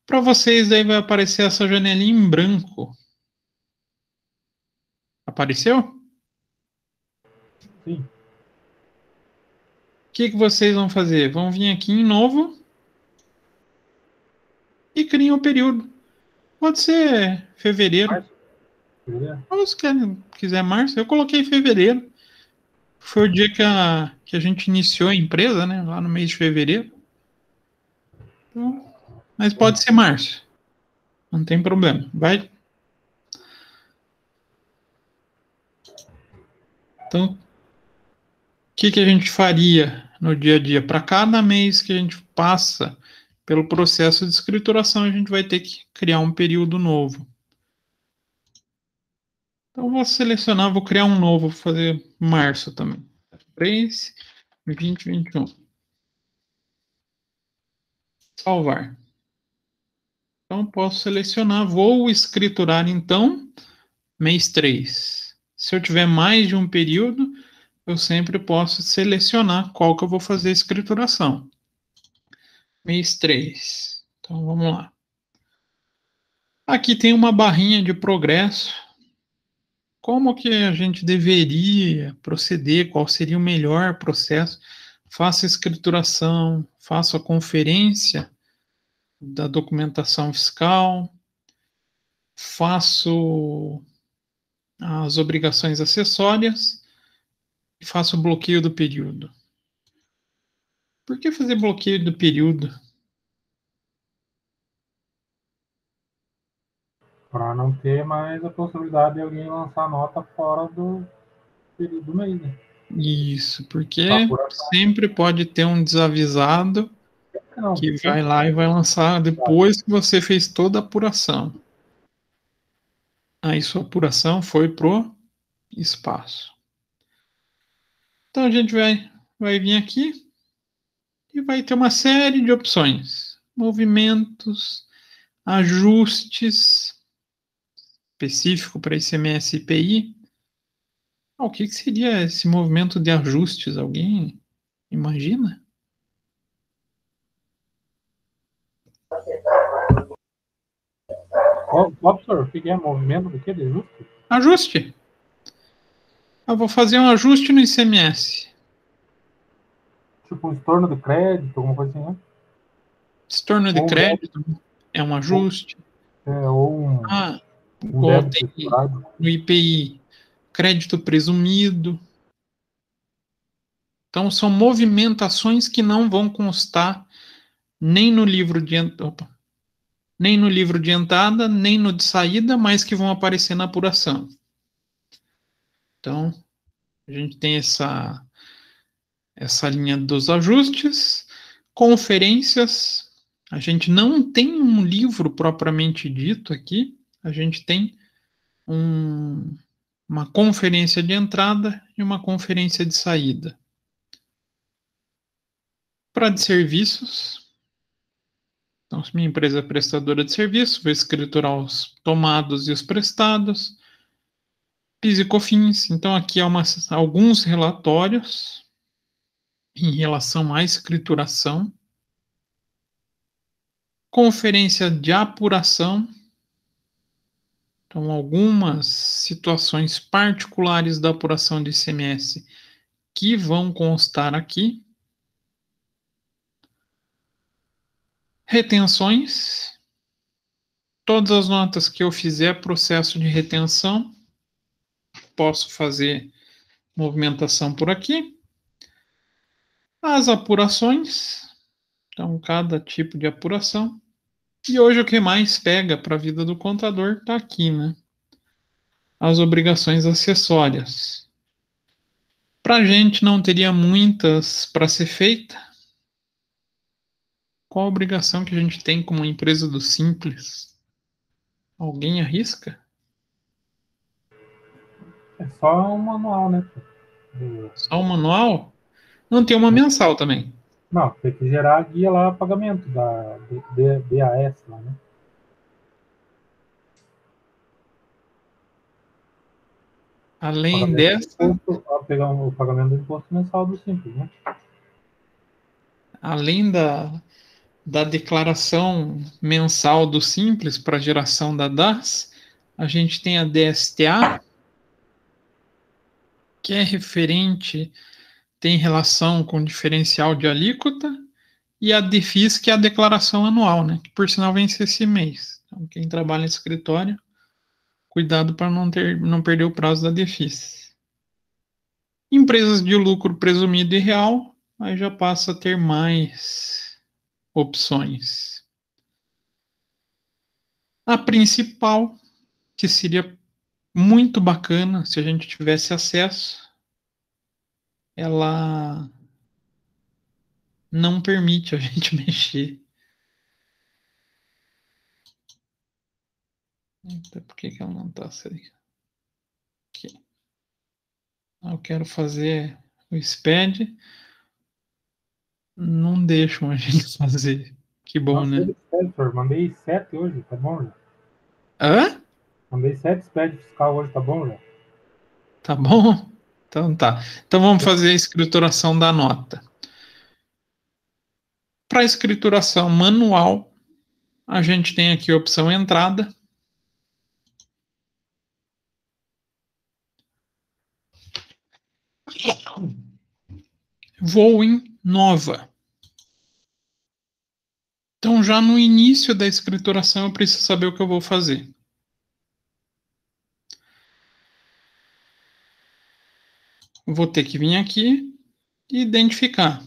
Para vocês aí vai aparecer essa janelinha em branco. Apareceu? Sim. O que vocês vão fazer? Vão vir aqui em novo e criam o período. Pode ser fevereiro. Março? Fevereiro? Ou se quiser março, eu coloquei fevereiro. Foi o dia que a gente iniciou a empresa, né? Lá no mês de fevereiro. Então, mas pode ser março. Não tem problema. Vai. Então, o que a gente faria no dia a dia? Para cada mês que a gente passa pelo processo de escrituração, a gente vai ter que criar um período novo. Então, vou selecionar, vou criar um novo, vou fazer março também. 3, 2021. Salvar. Então, posso selecionar, vou escriturar, então, mês 3. Se eu tiver mais de um período, eu sempre posso selecionar qual que eu vou fazer a escrituração. Mês 3. Então, vamos lá. Aqui tem uma barrinha de progresso. Como que a gente deveria proceder? Qual seria o melhor processo? Faço a escrituração, faço a conferência da documentação fiscal, faço as obrigações acessórias e faço o bloqueio do período. Por que fazer bloqueio do período? Para não ter mais a possibilidade de alguém lançar nota fora do período do mês, né? Isso, porque Pra apuração. sempre pode ter um desavisado Não, que sempre vai lá e vai lançar depois que você fez toda a apuração. Aí sua apuração foi pro espaço. Então a gente vai vir aqui e vai ter uma série de opções. Movimentos, ajustes, específico para ICMS e IPI. O que seria esse movimento de ajustes? Alguém imagina? Professor, o que é movimento do que? De ajuste? Ajuste. Eu vou fazer um ajuste no ICMS. Tipo um estorno de crédito, alguma coisa assim, né? Estorno de Ou um crédito é um ajuste. ou um Igual débito tem esporádico. no IPI, crédito presumido. Então, são movimentações que não vão constar nem no livro de nem no livro de entrada, nem no de saída, mas que vão aparecer na apuração. Então, a gente tem essa linha dos ajustes, conferências. A gente não tem um livro propriamente dito aqui, a gente tem uma conferência de entrada e uma conferência de saída. Para de serviços, então, se minha empresa é prestadora de serviço, vou escriturar os tomados e os prestados. PIS e COFINS, então aqui há alguns relatórios em relação à escrituração. Conferência de apuração, então algumas situações particulares da apuração de ICMS que vão constar aqui. Retenções, todas as notas que eu fizer processo de retenção, posso fazer movimentação por aqui. As apurações, então cada tipo de apuração. E hoje o que mais pega para a vida do contador está aqui, né? As obrigações acessórias. Para a gente não teria muitas para ser feita. Qual a obrigação que a gente tem como empresa do Simples? Alguém arrisca? É só um manual, né? Só o manual? Não tem uma mensal também. Não, tem que gerar a guia lá, pagamento da DAS lá, né? Além dessa, Pegar o pagamento do imposto mensal do Simples, né? além da declaração mensal do Simples para geração da DAS, a gente tem a DSTA, que é referente, tem relação com diferencial de alíquota, e a DEFIS, que é a declaração anual, né? Que por sinal vence esse mês. Então, quem trabalha em escritório, cuidado para não perder o prazo da DEFIS. Empresas de lucro presumido e real, aí já passa a ter mais opções. A principal, que seria muito bacana se a gente tivesse acesso, ela não permite a gente mexer. Então, por que ela não está assim? Aqui. Eu quero fazer o SPED, não deixam a gente fazer. Que bom, Nossa, né? professor, mandei 7 hoje, tá bom já? Hã? Mandei 7 SPED fiscal hoje, tá bom já? Tá bom? Então tá. Então vamos fazer a escrituração da nota. Para a escrituração manual, a gente tem aqui a opção entrada. Vou em nova. Então, já no início da escrituração, eu preciso saber o que eu vou fazer. Vou ter que vir aqui e identificar.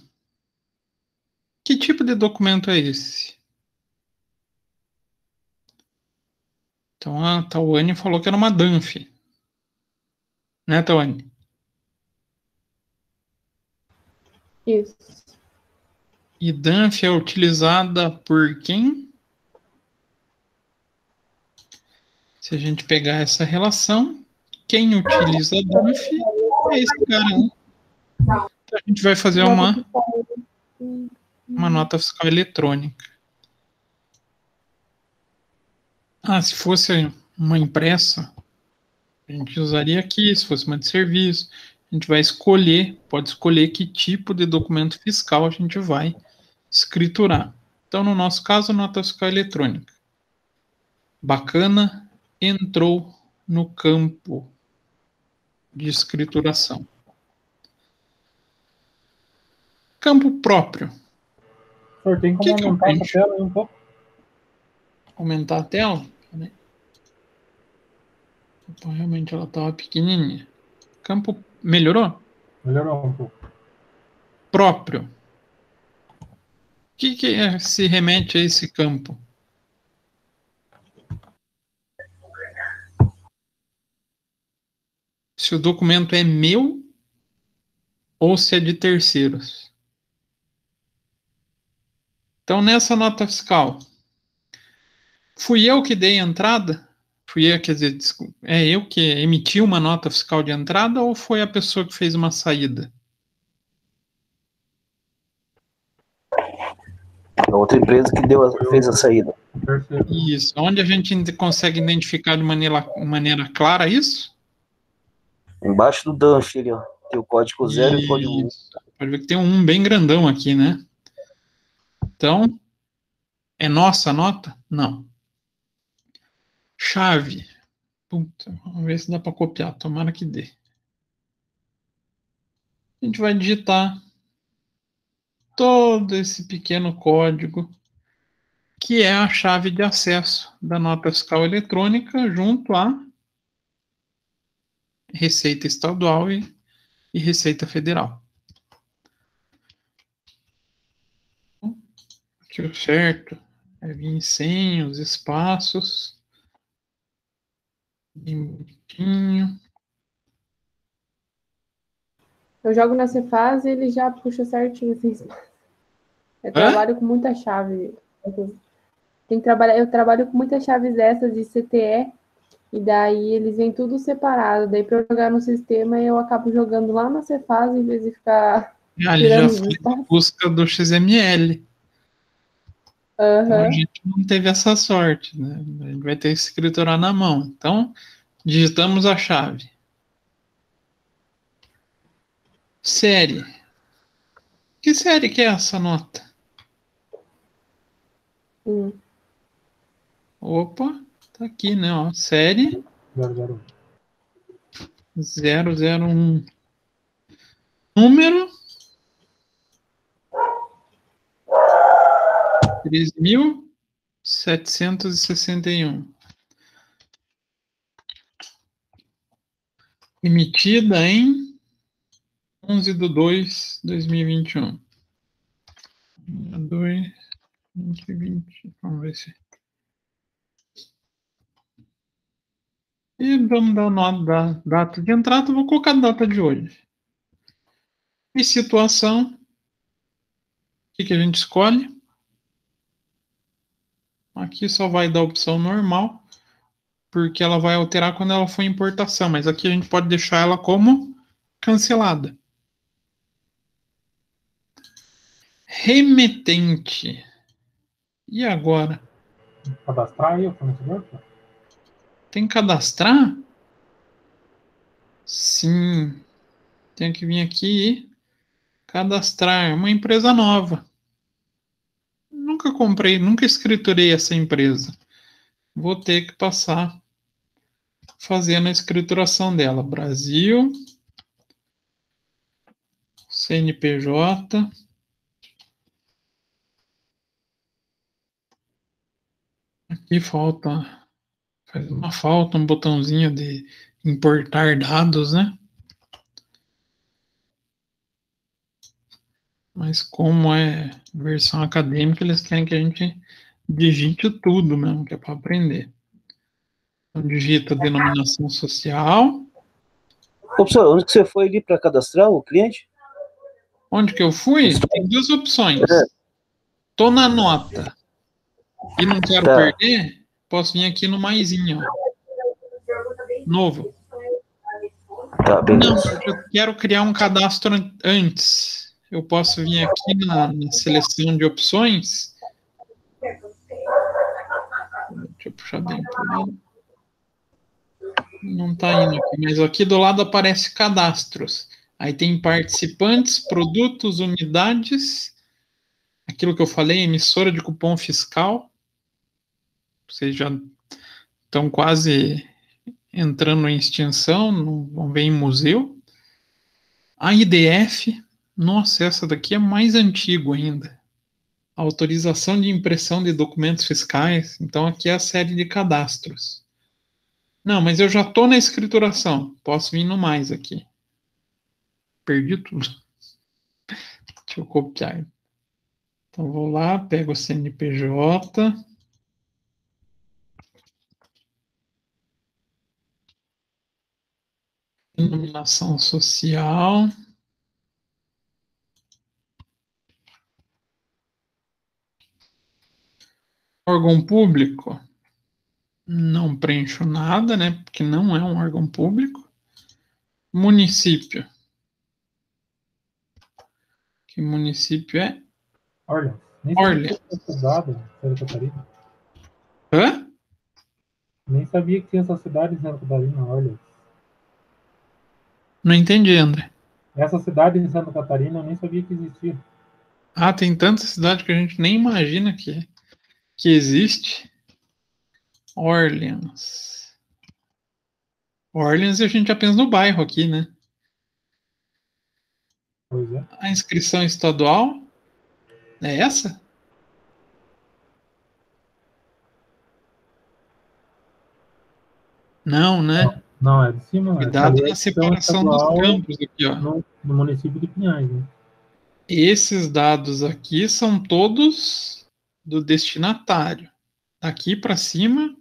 Que tipo de documento é esse? Então a Tawane falou que era uma DANF. Né, Tawane? Isso. E DANF é utilizada por quem? Se a gente pegar essa relação, quem utiliza DANF é esse cara, né? Então a gente vai fazer uma nota fiscal eletrônica. Se fosse uma impressa, a gente usaria aqui. Se fosse uma de serviço, a gente vai escolher, pode escolher que tipo de documento fiscal a gente vai escriturar. Então, no nosso caso, nota fiscal eletrônica. Bacana, entrou no campo de escrituração. Campo próprio. O senhor tem como aumentar essa tela aí um pouco? Aumentar a tela? Então, realmente ela estava pequenininha. Campo melhorou? Melhorou um pouco. Próprio. O que se remete a esse campo? Se o documento é meu ou se é de terceiros. Então, nessa nota fiscal, fui eu que dei a entrada? Quer dizer, é eu que emiti uma nota fiscal de entrada ou foi a pessoa que fez uma saída? A outra empresa que fez a saída. Isso. Onde a gente consegue identificar de maneira clara isso? Embaixo do DANF ali, ó. Tem o código 0 e o código 1. Pode ver que tem um bem grandão aqui, né? Então, é nossa a nota? Não. Chave. Puta, vamos ver se dá para copiar. Tomara que dê. A gente vai digitar todo esse pequeno código, que é a chave de acesso da nota fiscal eletrônica junto à Receita Estadual e Receita Federal. Aqui o certo é vir sem os espaços. Bem bonitinho. Eu jogo na Cefaz e ele já puxa certinho assim. Eu trabalho com muita chave. Eu trabalho com muitas chaves dessas de CTE, e daí eles vêm tudo separado. Daí para eu jogar no sistema, eu acabo jogando lá na Cefaz em vez de ficar Ali já foi a busca do XML. Então, a gente não teve essa sorte, né? A gente vai ter que escriturar na mão. Então, digitamos a chave. Série. Que série que é essa nota? Opa, tá aqui, né? Ó, série 001. Número 13.761. Emitida em 11/2/2021. 2020. Vamos ver se. E vamos dar o nome da data de entrada. Vou colocar a data de hoje. E situação. O que a gente escolhe? Aqui só vai dar a opção normal, porque ela vai alterar quando ela for importação. Mas aqui a gente pode deixar ela como cancelada. Remetente. E agora? Cadastrar aí o fornecedor? Tem que cadastrar? Sim. Tem que vir aqui e cadastrar uma empresa nova. Nunca comprei, nunca escriturei essa empresa. Vou ter que passar fazendo a escrituração dela. Brasil, CNPJ. Aqui falta, faz uma falta, um botãozinho de importar dados, né? Mas como é versão acadêmica, eles querem que a gente digite tudo mesmo, que é para aprender. Então, digita denominação social. Ô, professor, onde que você foi ali para cadastrar o cliente? Onde que eu fui? Tem duas opções. Tô na nota e não quero perder, posso vir aqui no maisinho, ó. Novo. Tá, beleza. Não, porque eu quero criar um cadastro antes. Eu posso vir aqui na seleção de opções. Deixa eu puxar bem pro lado. Não está indo aqui, mas aqui do lado aparece cadastros. Aí tem participantes, produtos, unidades, aquilo que eu falei, emissora de cupom fiscal. Vocês já estão quase entrando em extinção, não vão ver em museu. A IDF, nossa, essa daqui é mais antigo ainda. Autorização de impressão de documentos fiscais. Então aqui é a série de cadastros. Não, mas eu já estou na escrituração. Posso vir no mais aqui. Perdi tudo. Deixa eu copiar. Então, vou lá, pego o CNPJ. Denominação social. Órgão público. Não preencho nada, né? Porque não é um órgão público. Município. Que município é? Orleans. Nem Orleans. sabia que tinha essa cidade em Santa Catarina. Hã? Nem sabia que tinha essa cidade em Santa Catarina, Orleans. Não entendi, André. Essa cidade em Santa Catarina eu nem sabia que existia. Ah, tem tanta cidade que a gente nem imagina que existe. Orleans. Orleans a gente já pensa no bairro aqui, né? Pois é. A inscrição estadual é essa? Não, né? Não, é de cima. Cuidado Essa na separação dos campos aqui, ó. No município de Pinhais, né? Esses dados aqui são todos do destinatário. Daqui para cima,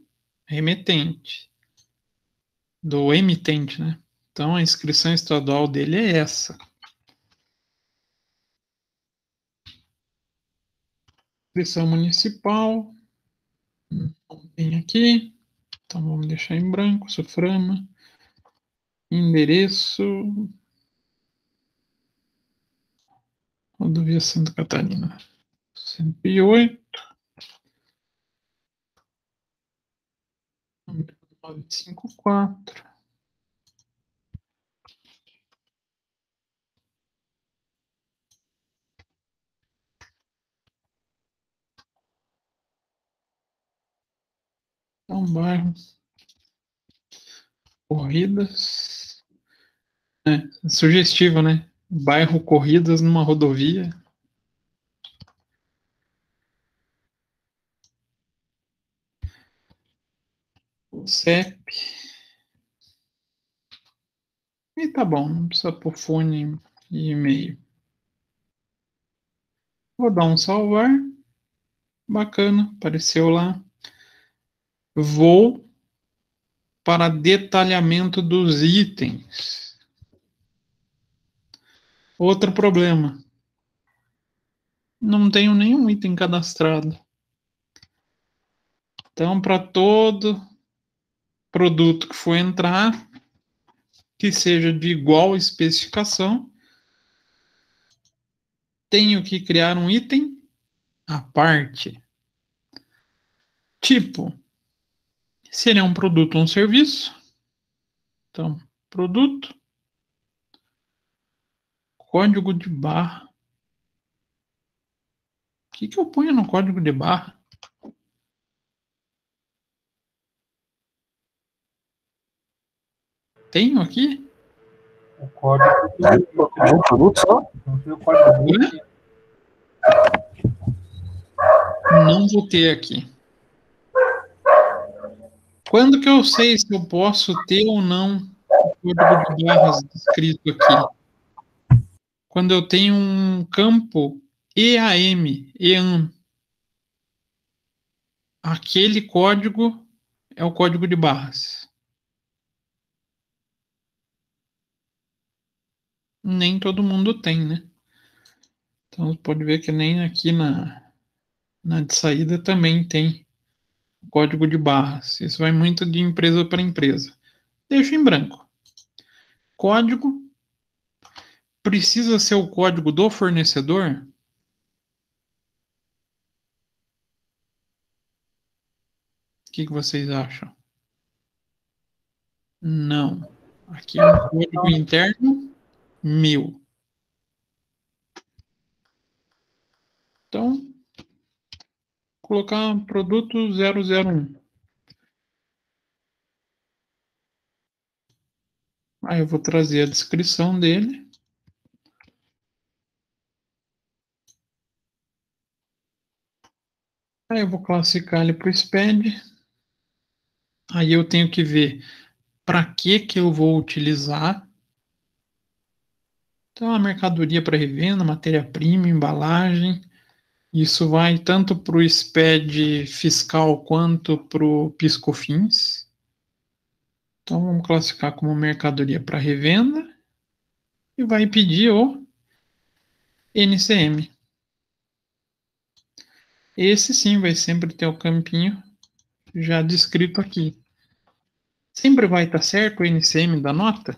remetente. Do emitente, né? Então, a inscrição estadual dele é essa. Inscrição municipal. Não tem aqui. Então, vamos deixar em branco, Suframa. Endereço. Rodovia Santa Catarina. 108. 954. Então, bairro. Corridas. É sugestivo, né? Bairro Corridas numa rodovia. CEP. E tá bom, não precisa pôr fone e e-mail. Vou dar um salvar. Bacana, apareceu lá. Vou para detalhamento dos itens. Outro problema. Não tenho nenhum item cadastrado. Então, para todo produto que for entrar, que seja de igual especificação, tenho que criar um item à parte. Tipo, se ele é um produto ou um serviço, então, produto, código de barra. O que eu ponho no código de barra? Tenho aqui? O código De um produto só? não tem o código. Não vou ter aqui. Quando que eu sei se eu posso ter ou não o código de barras escrito aqui? Quando eu tenho um campo EAM. Aquele código é o código de barras. Nem todo mundo tem, né? Então, você pode ver que nem aqui na de saída também tem código de barras. Isso vai muito de empresa para empresa. Deixa em branco. Código precisa ser o código do fornecedor? O que vocês acham? Não. Aqui é um código interno meu. Então, vou colocar produto 001. Aí eu vou trazer a descrição dele. Aí eu vou classificar ele para o SPED. Aí eu tenho que ver para que eu vou utilizar. Então, a mercadoria para revenda, matéria-prima, embalagem. Isso vai tanto para o SPED fiscal quanto para o PIS/COFINS. Então, vamos classificar como mercadoria para revenda. E vai pedir o NCM. Esse sim vai sempre ter o campinho já descrito aqui. Sempre vai estar certo o NCM da nota?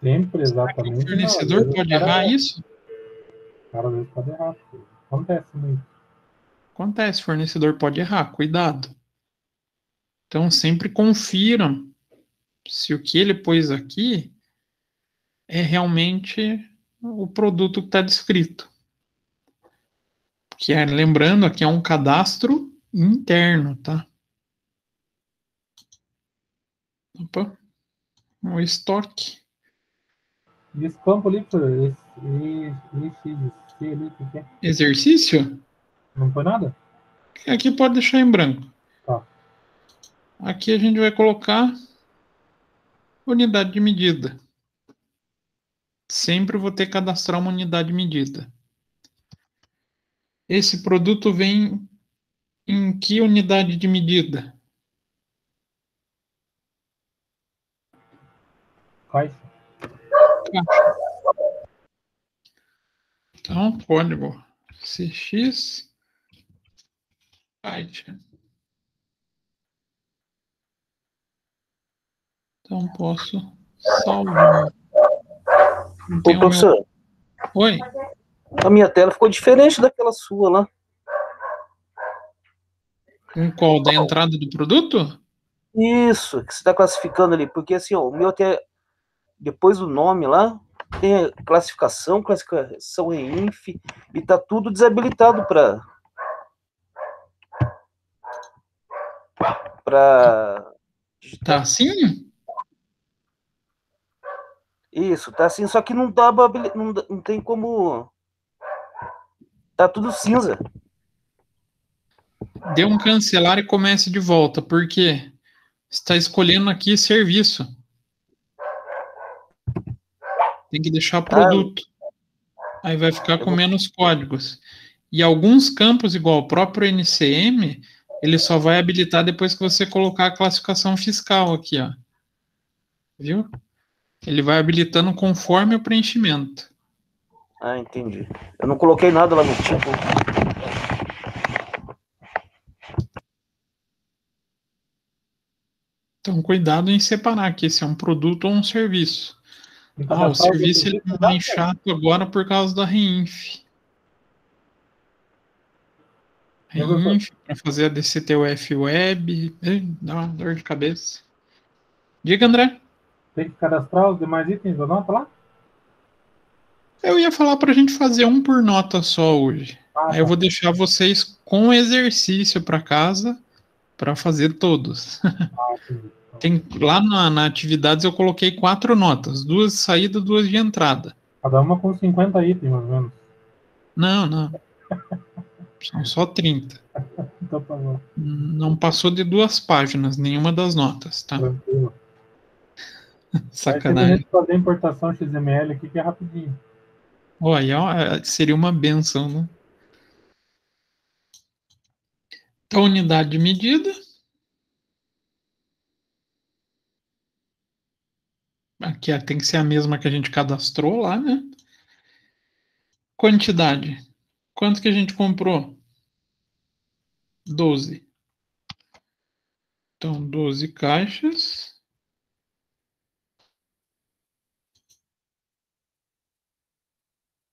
Sempre, O exatamente. fornecedor pode errar isso? O cara às vezes pode errar. Acontece muito. Acontece, o fornecedor pode errar, cuidado. Então, sempre confiram se o que ele pôs aqui é realmente o produto que está descrito. Que lembrando, aqui é um cadastro interno, tá? Opa, o estoque. E esse campo ali, esse ali, o que é? Exercício? Não foi nada? Aqui pode deixar em branco. Tá. Aqui a gente vai colocar unidade de medida. Sempre vou ter que cadastrar uma unidade de medida. Esse produto vem em que unidade de medida? Caixa. Caixa. Então, código CX caixa. Então, posso salvar. Ô, professor. Oi. A minha tela ficou diferente daquela sua lá. Com qual? Da entrada do produto? Isso, que você está classificando ali. Porque assim, ó, o meu tem, depois do nome lá, tem classificação em INF, e tá tudo desabilitado para digitar. Tá assim? Isso, tá assim, só que não dá, não tem como. Tá tudo cinza. Dê um cancelar e comece de volta, porque está escolhendo aqui serviço. Tem que deixar produto. Aí vai ficar com menos códigos. E alguns campos, igual o próprio NCM, ele só vai habilitar depois que você colocar a classificação fiscal aqui, ó. Viu? Ele vai habilitando conforme o preenchimento. Ah, entendi. Eu não coloquei nada lá no tipo. Então, cuidado em separar que esse é um produto ou um serviço. O serviço ele é mais chato agora por causa da REINF. REINF, para fazer a DCTUF Web, dá uma dor de cabeça. Diga, André. Tem que cadastrar os demais itens da nota lá? Eu ia falar para a gente fazer um por nota só hoje. Aí eu vou deixar vocês com exercício para casa para fazer todos. Tem, lá na atividades eu coloquei 4 notas, 2 de saída, 2 de entrada. Cada uma com 50 itens, mais ou menos. Não. São só 30. Então tá bom. Não passou de 2 páginas, nenhuma das notas, tá? Tranquilo. Sacanagem. Aí tem que fazer a importação XML aqui, que é rapidinho. Olha, seria uma benção, né? Então, unidade de medida. Aqui tem que ser a mesma que a gente cadastrou lá, né? Quantidade. Quanto que a gente comprou? 12. Então, 12 caixas.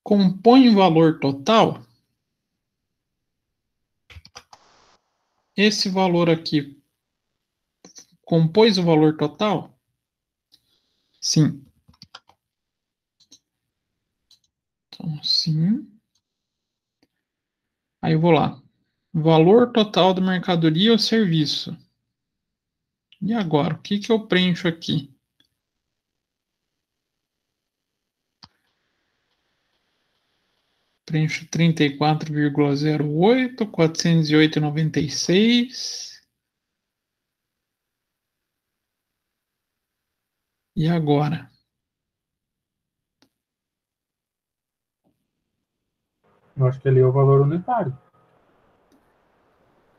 Compõe o valor total. Esse valor aqui compôs o valor total? Sim. Então, sim. Aí eu vou lá. Valor total da mercadoria ou serviço. E agora, o que que eu preencho aqui? Preencho 34,08, 408,96. E agora? Eu acho que ali é o valor unitário.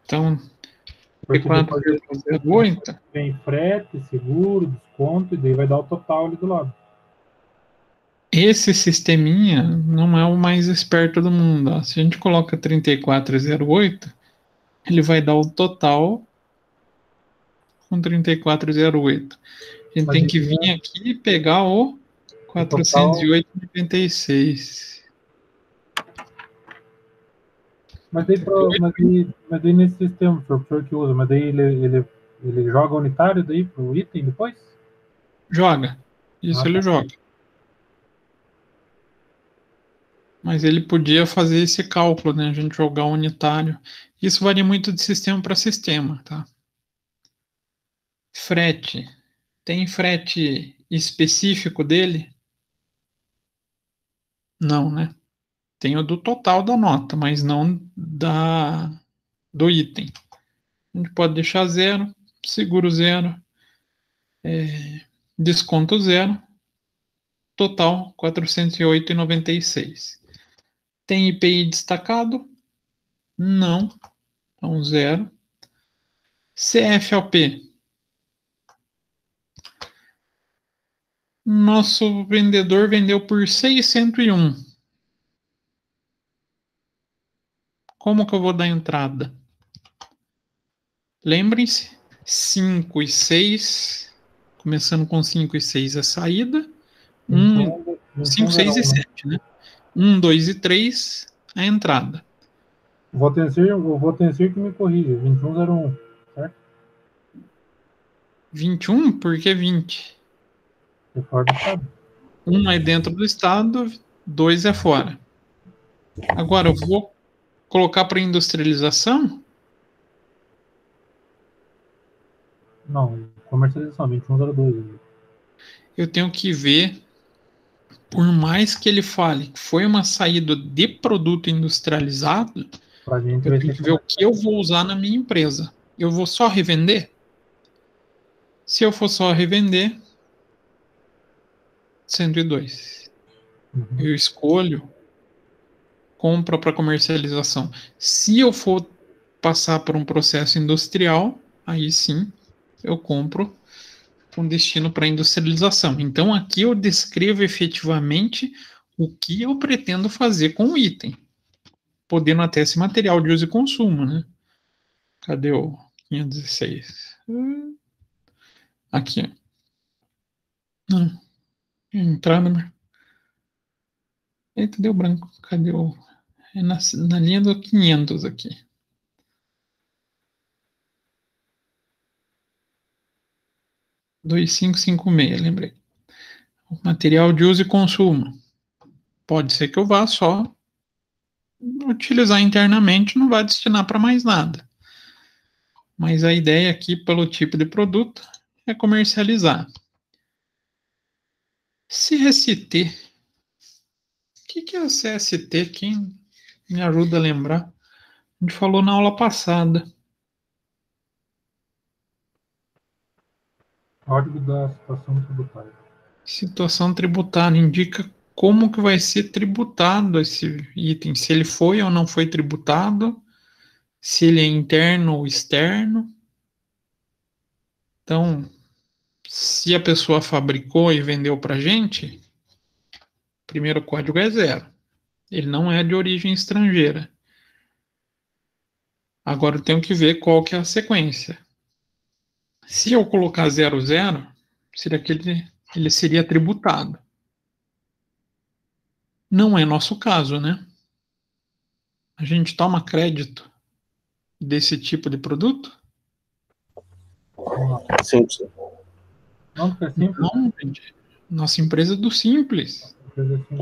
Então, Porque depois 34,08. tem frete, seguro, desconto, e daí vai dar o total ali do lado. Esse sisteminha não é o mais esperto do mundo. Ó. Se a gente coloca 34,08, ele vai dar o total com 34,08. A gente Mas tem que isso, vir aqui e pegar o o total. 408,96. Mas daí, mas daí nesse sistema, o professor que usa, mas daí ele joga unitário daí pro item depois? Joga. Isso Ah, ele tá. joga. Mas ele podia fazer esse cálculo, né? A gente jogar unitário. Isso varia muito de sistema para sistema, tá? Frete. Tem frete específico dele? Não, né? Tem o do total da nota, mas não do item. A gente pode deixar zero, seguro zero, desconto zero, total 408,96. Tem IPI destacado? Não, então zero. CFOP. Nosso vendedor vendeu por 601. Como que eu vou dar entrada? Lembrem-se, 5 e 6, começando com 5 e 6 é saída, 5, 6 e 2101, né? 7, né? 1, 2 e 3 a entrada. O Votencir que me corrige, 2101, certo? 21, por que 20? É fora do estado. 1 é dentro do estado, 2 é fora. Agora eu vou colocar para industrialização? Não, comercialização, 2102. Eu tenho que ver, por mais que ele fale que foi uma saída de produto industrializado, Pra gente eu vai tenho ser que ver o que eu vou usar na minha empresa. Eu vou só revender? Se eu for só revender, 102. Uhum. Eu escolho compra para comercialização. Se eu for passar por um processo industrial, aí sim eu compro com destino para industrialização. Então aqui eu descrevo efetivamente o que eu pretendo fazer com o item, podendo até ser material de uso e consumo, né? Cadê o 516? Aqui. Não. Entrar no. Eita, deu branco. Cadê o. É na linha do 500 aqui. 2556, lembrei. Material de uso e consumo. Pode ser que eu vá só utilizar internamente, não vai destinar para mais nada. Mas a ideia aqui, pelo tipo de produto, é comercializar. CST. O que é CST? Quem me ajuda a lembrar? A gente falou na aula passada. Código da situação tributária. Situação tributária indica como que vai ser tributado esse item, se ele foi ou não foi tributado, se ele é interno ou externo. Então, se a pessoa fabricou e vendeu para a gente, o primeiro código é 0. Ele não é de origem estrangeira. Agora eu tenho que ver qual que é a sequência. Se eu colocar 00, seria que ele seria tributado. Não é nosso caso, né? A gente toma crédito desse tipo de produto? Sim, sim. Não, porque é simples. Não, gente. Nossa empresa é do Simples. Coisa assim.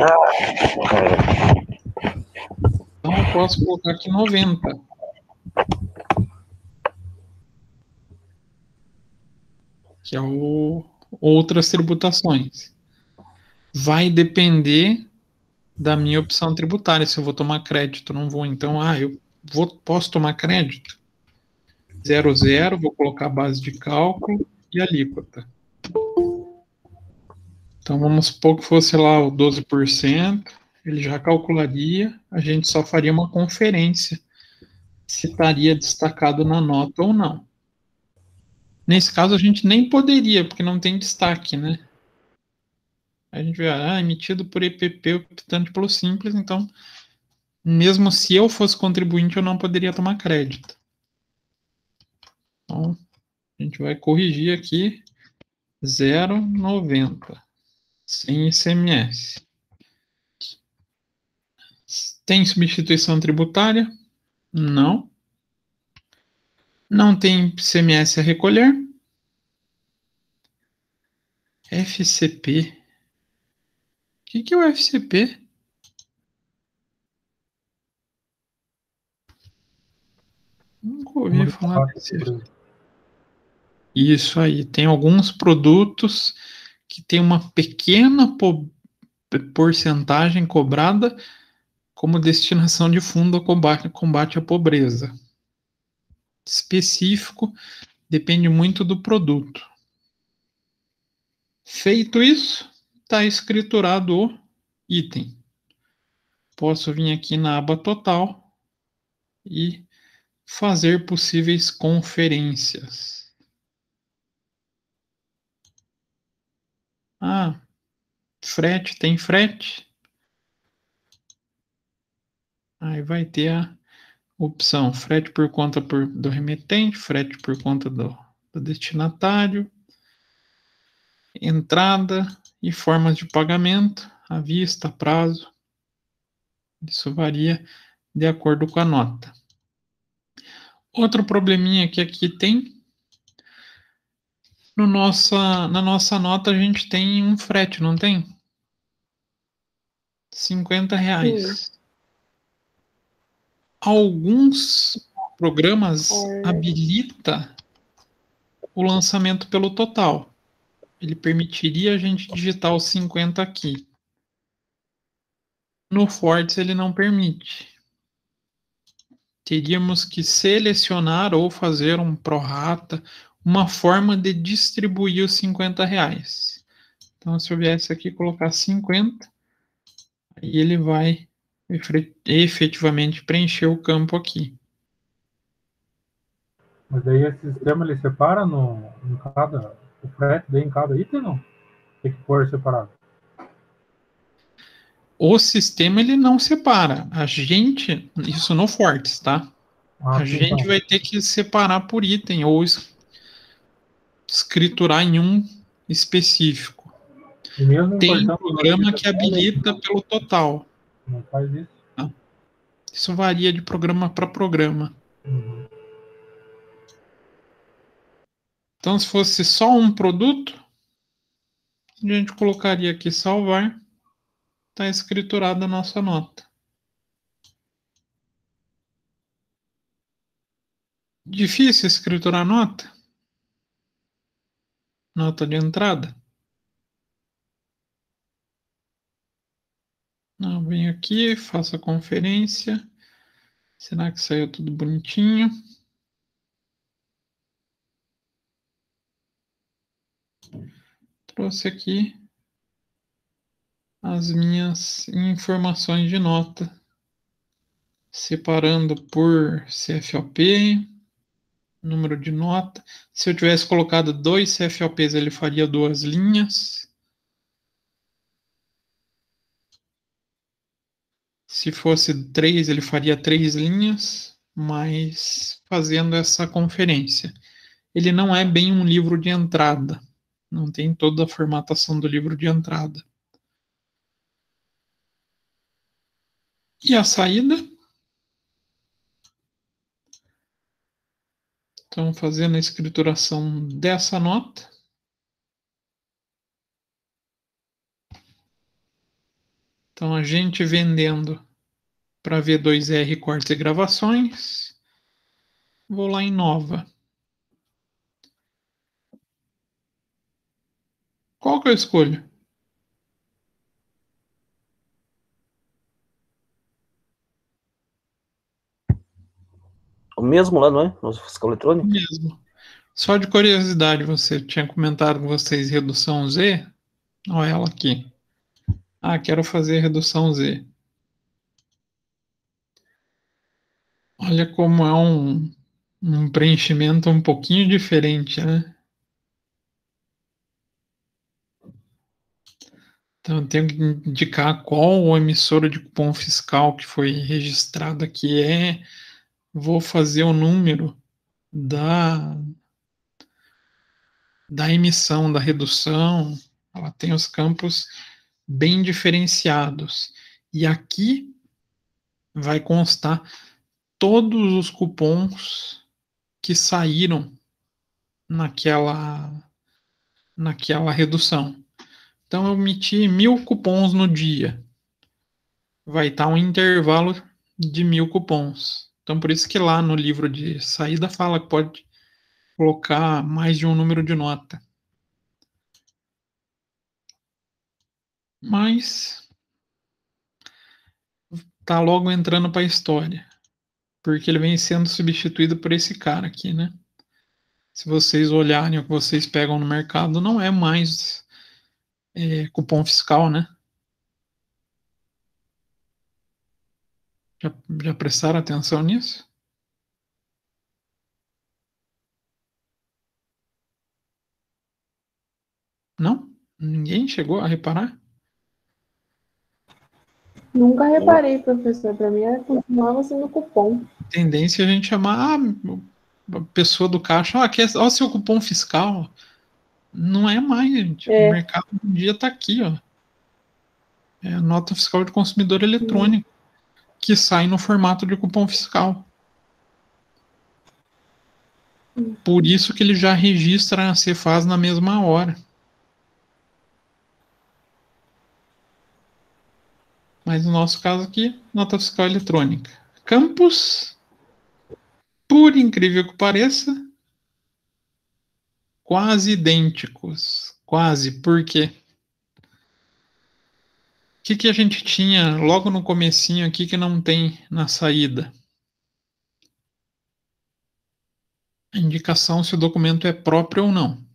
Então eu posso colocar aqui 90. Que é outras tributações. Vai depender da minha opção tributária, se eu vou tomar crédito, não vou. Então, posso tomar crédito? 00, vou colocar a base de cálculo e alíquota. Então, vamos supor que fosse lá o 12%, ele já calcularia, a gente só faria uma conferência se estaria destacado na nota ou não. Nesse caso, a gente nem poderia, porque não tem destaque, né? A gente vê, emitido por EPP, optante pelo Simples, então, mesmo se eu fosse contribuinte, eu não poderia tomar crédito. Então, a gente vai corrigir aqui 0,90, sem ICMS. Tem substituição tributária? Não. Não tem ICMS a recolher? FCP. O que é o FCP? Nunca ouvi falar desse. Isso aí. Tem alguns produtos que tem uma pequena porcentagem cobrada como destinação de fundo ao combate à pobreza. Específico, depende muito do produto. Feito isso, está escriturado o item. Posso vir aqui na aba total e fazer possíveis conferências. Frete, tem frete? Aí vai ter a opção frete por conta do remetente, frete por conta do destinatário, entrada e formas de pagamento, à vista, prazo. Isso varia de acordo com a nota. Outro probleminha que aqui tem, na nossa nota a gente tem um frete, não tem? R$50. Alguns programas habilitam o lançamento pelo total. Ele permitiria a gente digitar os 50 aqui. No Fortes ele não permite. Teríamos que selecionar ou fazer um prorata, uma forma de distribuir os R$50. Então, se eu viesse aqui colocar 50, aí ele vai efetivamente preencher o campo aqui. Mas daí esse sistema ele separa o frete daí em cada item, não? Tem que pôr separado. O sistema ele não separa. A gente, isso no Fortes, tá? A gente vai ter que separar por item ou escriturar em um específico. Tem programa que habilita pelo total. Não faz isso. Tá? Isso varia de programa para programa. Então, se fosse só um produto, a gente colocaria aqui salvar, está escriturada a nossa nota. Difícil escriturar nota? Nota de entrada? Não, venho aqui, faço a conferência. Será que saiu tudo bonitinho? Trouxe aqui. as minhas informações de nota, separando por CFOP, número de nota. Se eu tivesse colocado 2 CFOPs, ele faria 2 linhas. Se fosse 3, ele faria 3 linhas, mas fazendo essa conferência. Ele não é bem um livro de entrada, não tem toda a formatação do livro de entrada. E a saída? Então, fazendo a escrituração dessa nota. Então, a gente vendendo para V2R cortes e gravações. Vou lá em nova. Qual que eu escolho? O mesmo lá, não é? No fiscal eletrônico? Mesmo. Só de curiosidade, você tinha comentado com vocês redução Z? Olha ela aqui. Ah, quero fazer redução Z. Olha como é um preenchimento um pouquinho diferente, né? Então, eu tenho que indicar qual o emissora de cupom fiscal que foi registrado aqui é. Vou fazer o número da emissão, da redução. Ela tem os campos bem diferenciados. E aqui vai constar todos os cupons que saíram naquela redução. Então, eu emiti 1.000 cupons no dia. Vai estar um intervalo de 1.000 cupons. Então, por isso que lá no livro de saída fala que pode colocar mais de um número de nota. Mas tá logo entrando para a história. Porque ele vem sendo substituído por esse cara aqui, né? Se vocês olharem o que vocês pegam no mercado, não é mais cupom fiscal, né? Já prestaram atenção nisso? Não? Ninguém chegou a reparar? Nunca reparei, professor. Para mim, continuava sendo cupom. Tendência a gente chamar a pessoa do caixa, aqui ó, o seu cupom fiscal. Não é mais, gente. O mercado um dia está aqui, ó. É a nota fiscal de consumidor eletrônico, que sai no formato de cupom fiscal. Por isso que ele já registra a Cefaz na mesma hora. Mas no nosso caso aqui, nota fiscal eletrônica. Campos, por incrível que pareça, quase idênticos. Quase, por quê? O que a gente tinha logo no comecinho aqui que não tem na saída? A indicação se o documento é próprio ou não.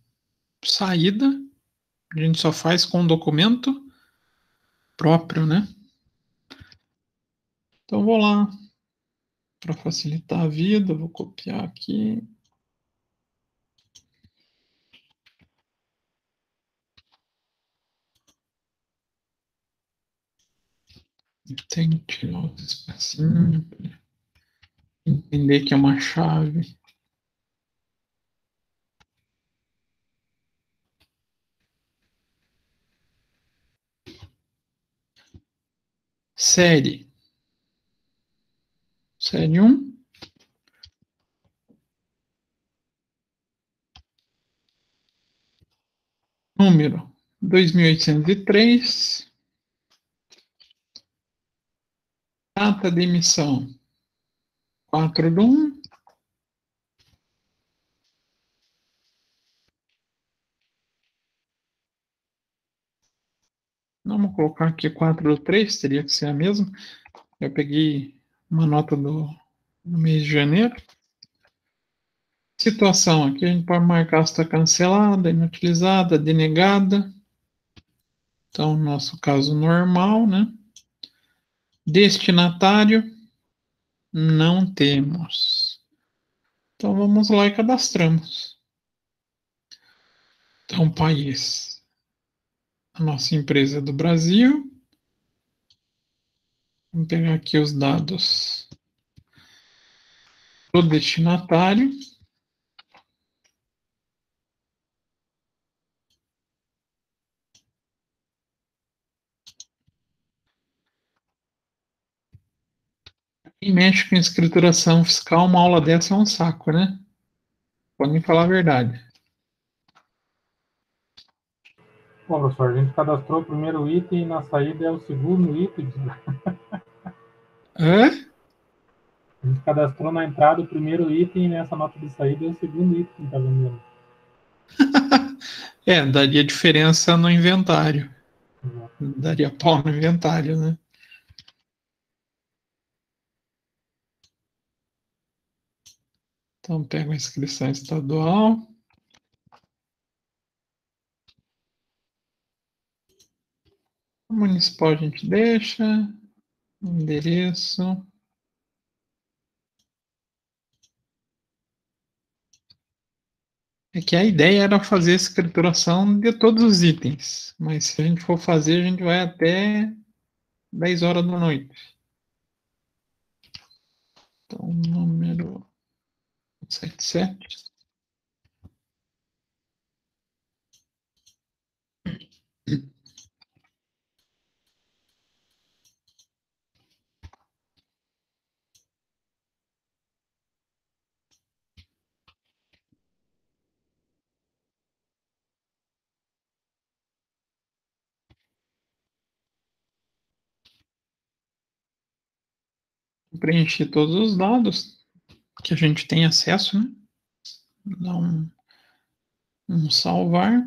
Saída, a gente só faz com o documento próprio, né? Então, vou lá, para facilitar a vida, vou copiar aqui. Tem que tirar os espacinhos, entender que é uma chave. Série. Série 1. Número 2803. Data de emissão 4/1. Vamos colocar aqui 4/3, teria que ser a mesma. Eu peguei uma nota do mês de janeiro. Situação aqui, a gente pode marcar se está cancelada, inutilizada, denegada. Então, nosso caso normal, né? Destinatário, não temos. Então, vamos lá e cadastramos. Então, país. A nossa empresa é do Brasil. Vamos pegar aqui os dados do destinatário. Quem mexe com escrituração fiscal, uma aula dessa é um saco, né? Podem falar a verdade. Bom, professor, a gente cadastrou o primeiro item e na saída é o segundo item. Hã? A gente cadastrou na entrada o primeiro item e nessa nota de saída é o segundo item que está vendendo. Daria diferença no inventário. Exato. Daria pau no inventário, né? Então, pego a inscrição estadual. Municipal a gente deixa. Endereço. É que a ideia era fazer a escrituração de todos os itens. Mas se a gente for fazer, a gente vai até 10 horas da noite. Então, número 77. Preencher todos os dados que a gente tem acesso, né? Dá um salvar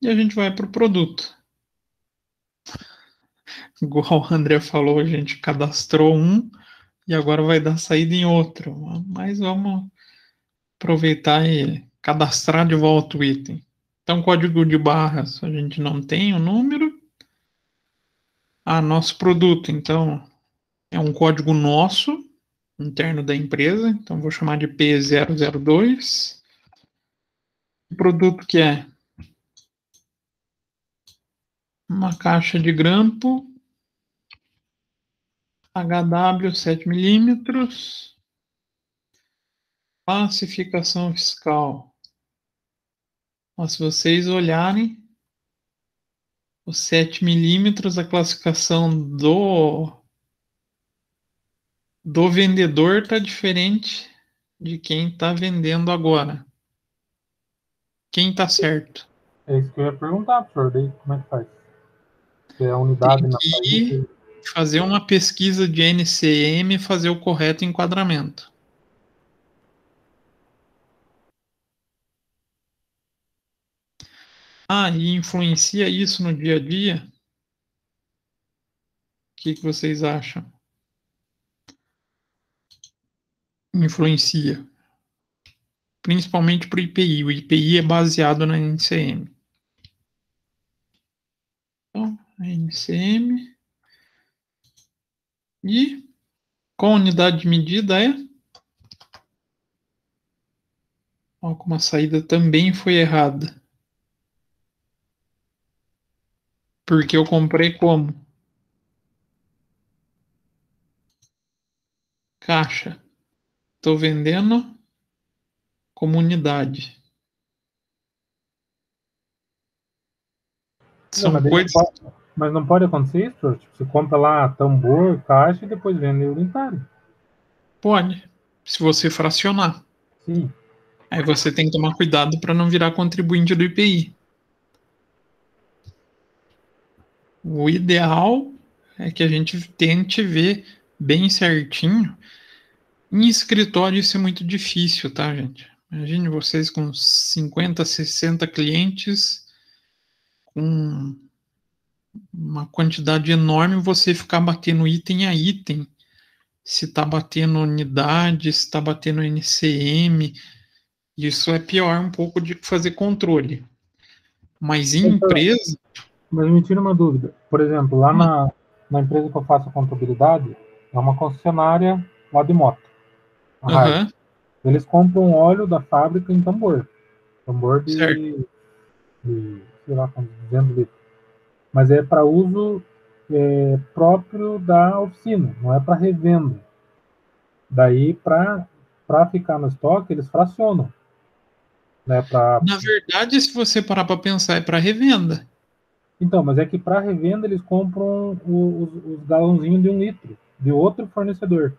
e a gente vai para o produto. Igual o André falou, a gente cadastrou um e agora vai dar saída em outro. Mas vamos aproveitar e cadastrar de volta o item. Então, código de barras, a gente não tem o número. Nosso produto, então, é um código nosso, interno da empresa. Então, vou chamar de P002. O produto que é uma caixa de grampo HW 7 milímetros. Classificação fiscal. Mas se vocês olharem, os 7 milímetros, a classificação do vendedor está diferente de quem está vendendo agora. Quem está certo? É isso que eu ia perguntar, professor. Daí como é que faz? Se é a unidade Tem na que saída. fazer uma pesquisa de NCM e fazer o correto enquadramento. E influencia isso no dia a dia? O que vocês acham? Influencia. Principalmente para o IPI. O IPI é baseado na NCM. Então, a NCM. E qual unidade de medida é? Como a saída também foi errada. Porque eu comprei como? Caixa. Estou vendendo como unidade. São coisas... Mas não pode acontecer isso, professor? Tipo, você compra lá tambor, caixa e depois vende unitário. Pode, se você fracionar. Sim. Aí você tem que tomar cuidado para não virar contribuinte do IPI. O ideal é que a gente tente ver bem certinho. Em escritório isso é muito difícil, tá, gente? Imagine vocês com 50, 60 clientes, com uma quantidade enorme, você ficar batendo item a item. Se está batendo unidade, se está batendo NCM, isso é pior um pouco de fazer controle. Mas em empresa, Mas me tira uma dúvida. Por exemplo, lá na empresa que eu faço a contabilidade, é uma concessionária lá de moto, a Harley. Aham, Eles compram óleo da fábrica em tambor. Tambor certo. de sei lá, 200 litros. Mas é para uso próprio da oficina, não é para revenda. Daí, para ficar no estoque, eles fracionam, né? Na verdade, se você parar para pensar, é para revenda. Então, mas é que para revenda eles compram os galãozinhos de 1 litro de outro fornecedor,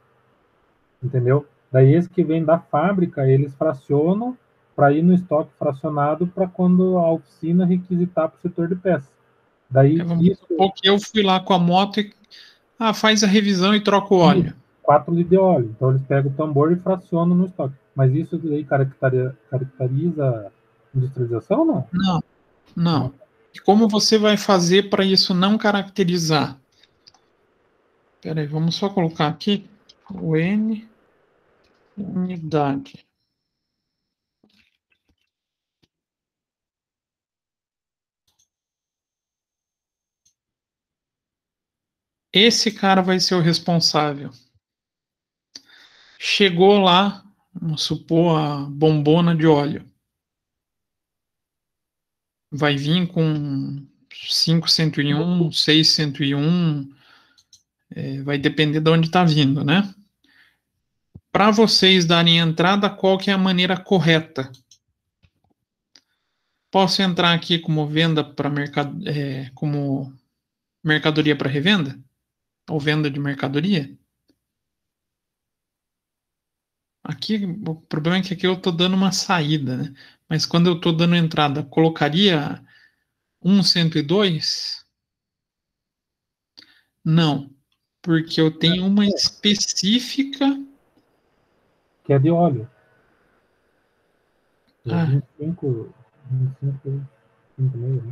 entendeu? Daí esse que vem da fábrica, eles fracionam para ir no estoque fracionado para quando a oficina requisitar para o setor de peças. Daí Vamos isso, supor que eu fui lá com a moto e faz a revisão e troca o óleo. 4 litros de óleo. Então eles pegam o tambor e fracionam no estoque. Mas isso aí caracteriza industrialização ou não? Não, Não. não. E como você vai fazer para isso não caracterizar? Espera aí, vamos só colocar aqui o N unidade. Esse cara vai ser o responsável. Chegou lá, vamos supor, a bombona de óleo. Vai vir com 501, 601, vai depender de onde está vindo, né? Para vocês darem entrada, qual que é a maneira correta? Posso entrar aqui como venda para como mercadoria para revenda? Ou venda de mercadoria? Aqui, o problema é que aqui eu estou dando uma saída, né? Mas quando eu estou dando entrada, colocaria 102? Não, porque eu tenho uma específica. Que é de óleo. É Ah, 25, 5,5,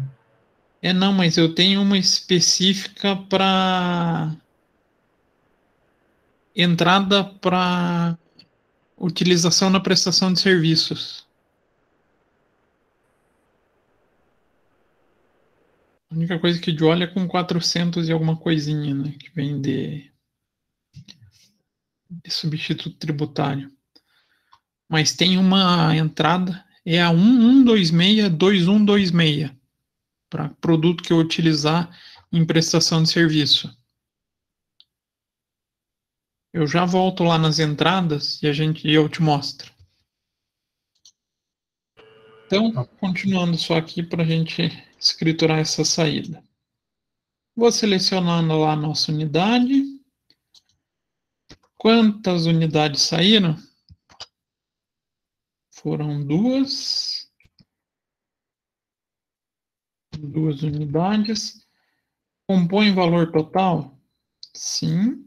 né? não, mas eu tenho uma específica para entrada para utilização na prestação de serviços. A única coisa que de óleo é com 400 e alguma coisinha, né? Que vem de substituto tributário. Mas tem uma entrada, é a 1126-2126, para produto que eu utilizar em prestação de serviço. Eu já volto lá nas entradas e eu te mostro. Então, continuando só aqui para a gente escriturar essa saída. Vou selecionando lá a nossa unidade. Quantas unidades saíram? Foram duas. Duas unidades. Compõe valor total? Sim.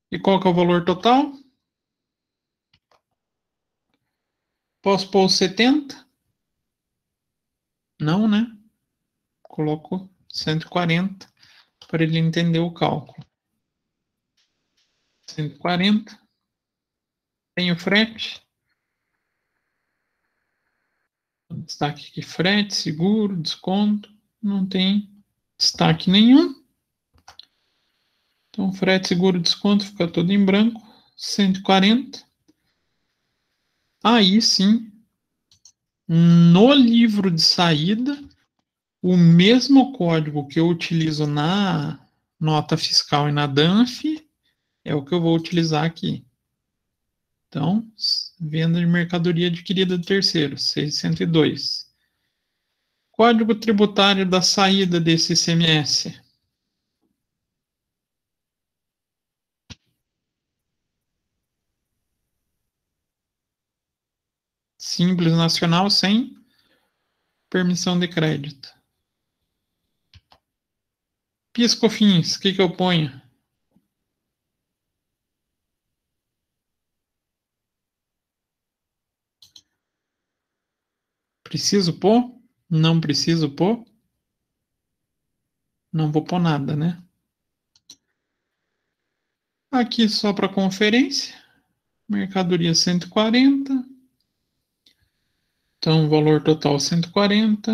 E qual que é o valor total? Posso pôr 70? Não, né? Coloco 140 para ele entender o cálculo. 140. Tem o frete. Destaque aqui, frete, seguro, desconto. Não tem destaque nenhum. Então, frete, seguro, desconto fica tudo em branco. 140. Aí sim, no livro de saída, o mesmo código que eu utilizo na nota fiscal e na DANF é o que eu vou utilizar aqui. Então, venda de mercadoria adquirida de terceiros, 602. Código tributário da saída desse ICMS. Simples nacional sem permissão de crédito. PIS/COFINS, o que eu ponho? Preciso pôr? Não preciso pôr? Não vou pôr nada, né? Aqui só para conferência. Mercadoria 140. Então, valor total 140.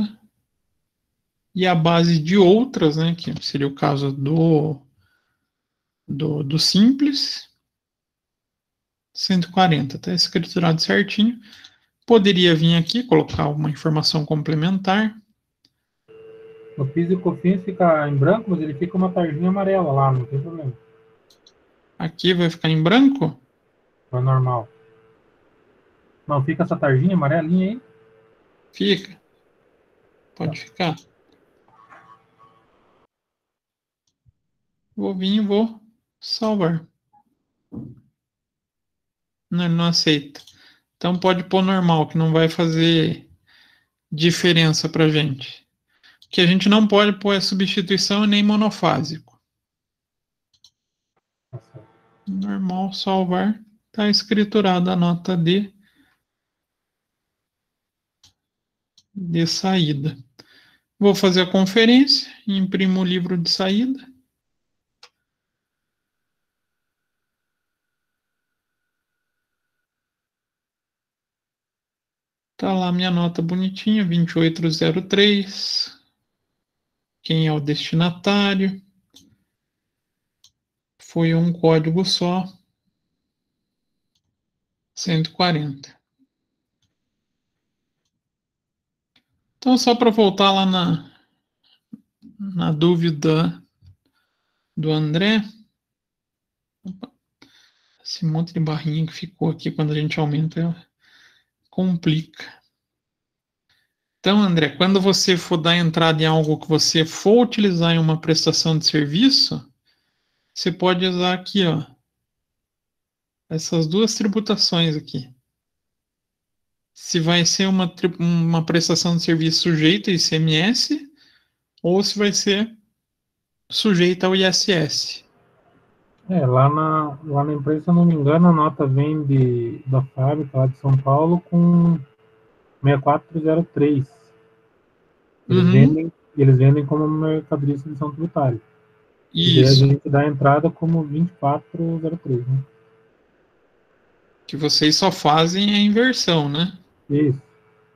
e a base de outras, né, que seria o caso do Simples, 140, tá escriturado certinho. Poderia vir aqui, colocar uma informação complementar. No PIS e COFINS fica em branco, mas ele fica uma tarjinha amarela lá, não tem problema. Aqui vai ficar em branco? É normal. Não, fica essa tarjinha amarelinha aí? Fica. Pode ficar. Vou vir e vou salvar. Não aceita. Então pode pôr normal, que não vai fazer diferença pra gente. O que a gente não pode pôr é substituição nem monofásico. Normal, salvar. Está escriturada a nota de saída. Vou fazer a conferência, imprimo o livro de saída. Tá lá minha nota bonitinha, 2803. Quem é o destinatário? Foi um código só. 140. Então, só para voltar lá na dúvida do André. Opa, esse monte de barrinha que ficou aqui quando a gente aumenta, complica. Então, André, quando você for dar entrada em algo que você for utilizar em uma prestação de serviço, você pode usar aqui, ó, essas duas tributações aqui. Se vai ser uma prestação de serviço sujeita a ICMS ou se vai ser sujeita ao ISS. Lá na empresa, se eu não me engano, a nota vem da fábrica lá de São Paulo com 6403. Eles vendem como mercadoria de licença tributária. E daí a gente dá a entrada como 2403, né? Que vocês só fazem a inversão, né? Isso.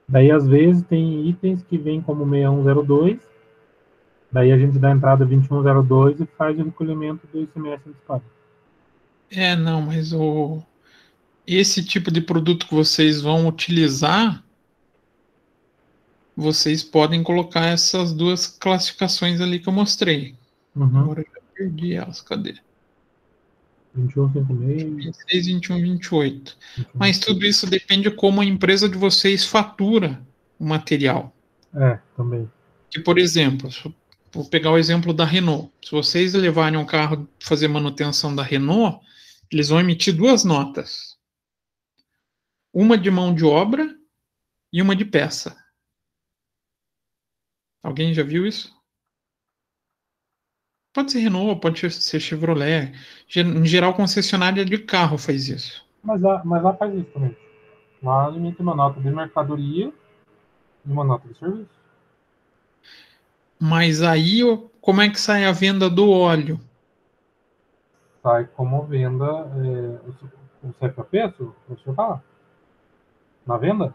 Daí, às vezes, tem itens que vêm como 6102, daí a gente dá a entrada 2102 e faz o recolhimento do ICMS antecipado. Não, mas esse tipo de produto que vocês vão utilizar, vocês podem colocar essas duas classificações ali que eu mostrei. Agora eu já perdi elas, cadê? 2156. 26, 21, 28. Mas tudo isso depende de como a empresa de vocês fatura o material. Também. Que, por exemplo, vou pegar o exemplo da Renault. Se vocês levarem um carro fazer manutenção da Renault, eles vão emitir duas notas. Uma de mão de obra e uma de peça. Alguém já viu isso? Pode ser Renault, pode ser Chevrolet. Em geral, concessionária de carro faz isso. Mas lá faz isso também. Lá emite uma nota de mercadoria e uma nota de serviço. Mas aí, como é que sai a venda do óleo? Sai como venda o CFAP, o senhor fala? Na venda?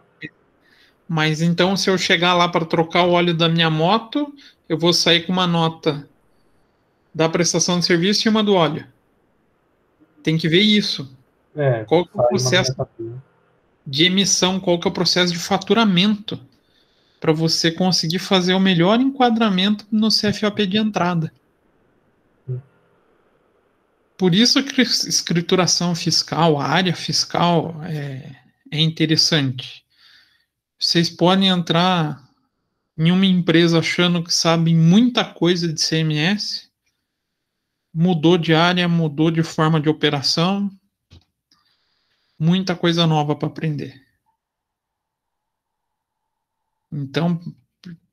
Mas então, se eu chegar lá para trocar o óleo da minha moto, eu vou sair com uma nota da prestação de serviço e uma do óleo. Tem que ver isso. Qual que é o processo de emissão? Qual que é o processo de faturamento? Para você conseguir fazer o melhor enquadramento no CFOP de entrada. Por isso que a escrituração fiscal, a área fiscal é interessante. Vocês podem entrar em uma empresa achando que sabem muita coisa de CMS, mudou de área, mudou de forma de operação, muita coisa nova para aprender. Então,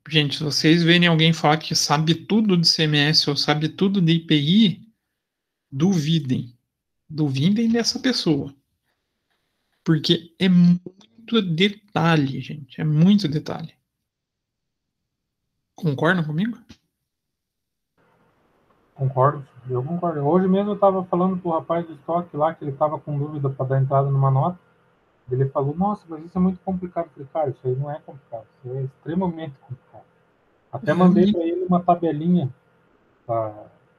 gente, se vocês verem alguém falar que sabe tudo de CMS ou sabe tudo de IPI, duvidem. Duvidem dessa pessoa. Porque é muito detalhe, gente. É muito detalhe. Concordam comigo? Concordo, eu concordo. Hoje mesmo eu estava falando pro rapaz do estoque lá, que ele estava com dúvida para dar entrada numa nota. Ele falou, nossa, mas isso é muito complicado. Eu falei, cara, isso aí não é complicado. Isso é extremamente complicado. Até mandei para ele uma tabelinha.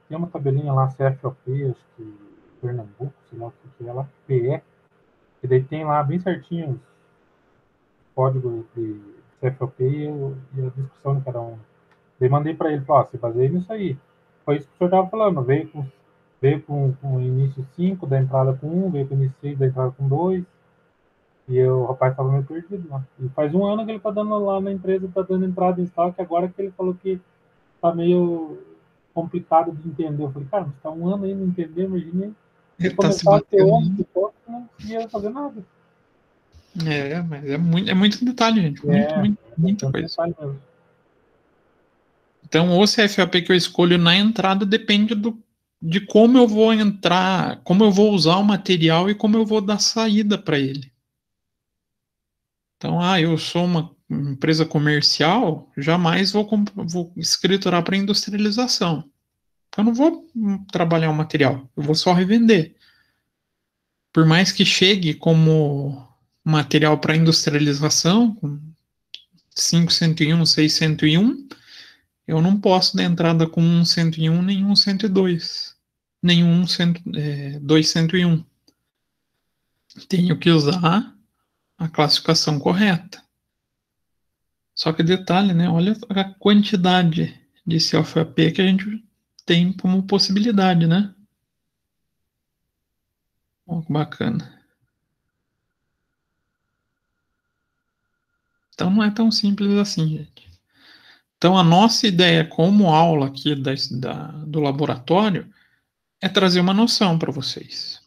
Tem uma tabelinha lá, CFOP, acho que Pernambuco, sei lá o que é lá, PE, que daí tem lá bem certinho os códigos de CFOP e a descrição de cada um. Daí mandei para ele, falei, se baseia nisso aí. Foi isso que o senhor estava falando, veio com o início 5 da entrada com 1, veio com o início 6 da entrada com 2, e o rapaz estava meio perdido lá. E faz um ano que ele está dando lá na empresa, está dando entrada em estoque, agora que ele falou que está meio complicado de entender. Eu falei, cara, você está um ano aí não entender, imagina. Ele tá se batendo. Não conseguia fazer nada. Mas é muito detalhe, gente. Muita coisa. Então, o CFOP que eu escolho na entrada depende de como eu vou entrar, como eu vou usar o material e como eu vou dar saída para ele. Então, eu sou uma empresa comercial, jamais vou escriturar para industrialização. Eu não vou trabalhar o material, eu vou só revender. Por mais que chegue como material para industrialização, com 501, 601, eu não posso dar entrada com 101, nem 102, nem 201. Tenho que usar a classificação correta. Só que detalhe, né? Olha a quantidade de CFOP que a gente tem como possibilidade, né? Olha que bacana. Então não é tão simples assim, gente. Então a nossa ideia como aula aqui do laboratório é trazer uma noção para vocês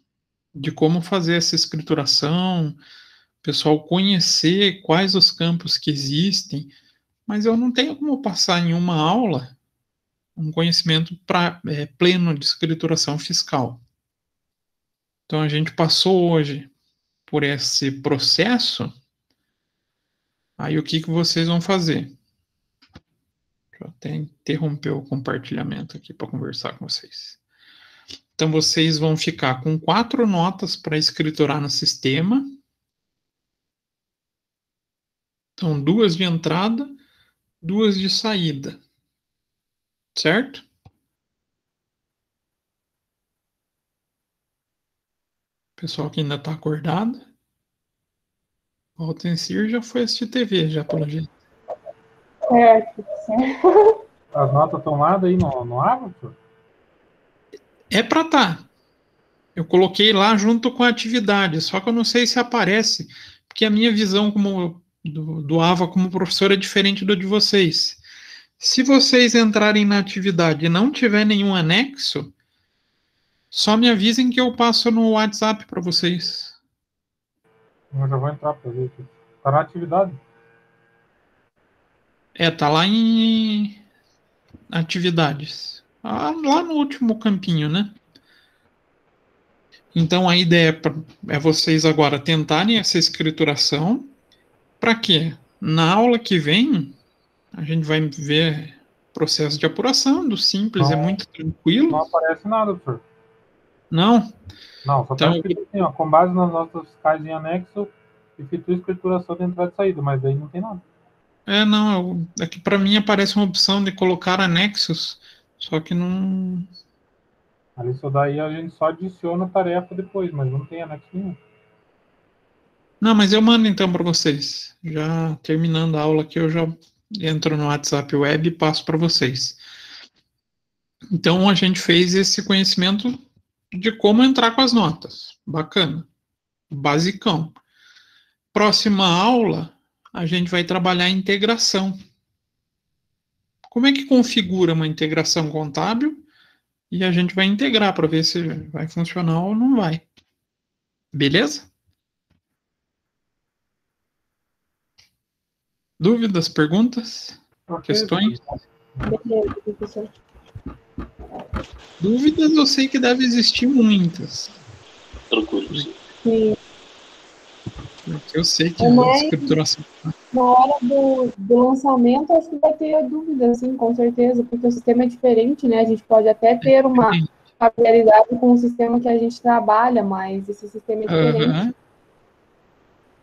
de como fazer essa escrituração, o pessoal conhecer quais os campos que existem, mas eu não tenho como passar em uma aula um conhecimento pleno de escrituração fiscal. Então a gente passou hoje por esse processo, aí o que vocês vão fazer? Deixa eu até interromper o compartilhamento aqui para conversar com vocês. Então vocês vão ficar com 4 notas para escriturar no sistema. Então 2 de entrada, 2 de saída. Certo? Pessoal que ainda está acordado. O Altencir já foi assistir TV, já pelo jeito. Certo. As notas estão lá daí no Avatar? É para estar. Eu coloquei lá junto com a atividade, só que eu não sei se aparece, porque a minha visão do AVA como professor é diferente do de vocês. Se vocês entrarem na atividade e não tiver nenhum anexo, só me avisem que eu passo no WhatsApp para vocês. Eu já vou entrar para ver aqui. Está na atividade? Tá lá em atividades. Lá no último campinho, né? Então a ideia é vocês agora tentarem essa escrituração. Para quê? Na aula que vem, a gente vai ver processo de apuração, do simples, é muito tranquilo. Não aparece nada, professor. Não? Não, só está escrito assim, ó, com base nas notas fiscais em anexo, efetua escrituração de entrada e saída, mas daí não tem nada. Não, aqui para mim aparece uma opção de colocar anexos, só que não... Ali isso daí a gente só adiciona a tarefa depois, mas não tem anexo nenhum. Não, mas eu mando então para vocês. Já terminando a aula aqui, eu já entro no WhatsApp Web e passo para vocês. Então a gente fez esse conhecimento de como entrar com as notas. Bacana. Basicão. Próxima aula, a gente vai trabalhar a integração. Como é que configura uma integração contábil? E a gente vai integrar para ver se vai funcionar ou não vai. Beleza? Dúvidas, perguntas, questões? Beleza, professor. Dúvidas eu sei que deve existir muitas. Tranquilo. Sim. Porque eu sei que a escrituração... Na hora do lançamento, acho que vai ter dúvida, sim, com certeza, porque o sistema é diferente, né? A gente pode até ter uma familiaridade com o sistema que a gente trabalha, mas esse sistema é diferente.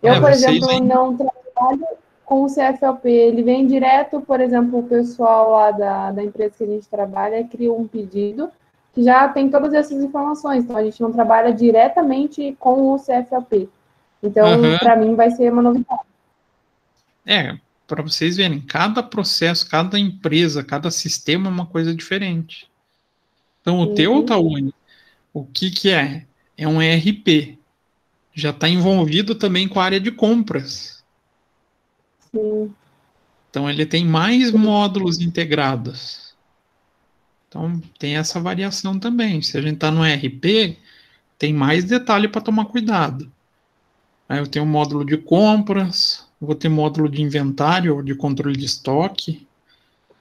Eu, por exemplo, não trabalho com o CFLP, ele vem direto, por exemplo, o pessoal lá da empresa que a gente trabalha cria um pedido que já tem todas essas informações, então a gente não trabalha diretamente com o CFLP. Então, para mim, vai ser uma novidade. Para vocês verem, cada processo, cada empresa, cada sistema é uma coisa diferente. Então, o teu, Tawane, o que é? É um ERP. Já está envolvido também com a área de compras. Sim. Então, ele tem mais módulos integrados. Então, tem essa variação também. Se a gente está no ERP, tem mais detalhe para tomar cuidado. Aí eu tenho um módulo de compras, vou ter módulo de inventário ou de controle de estoque,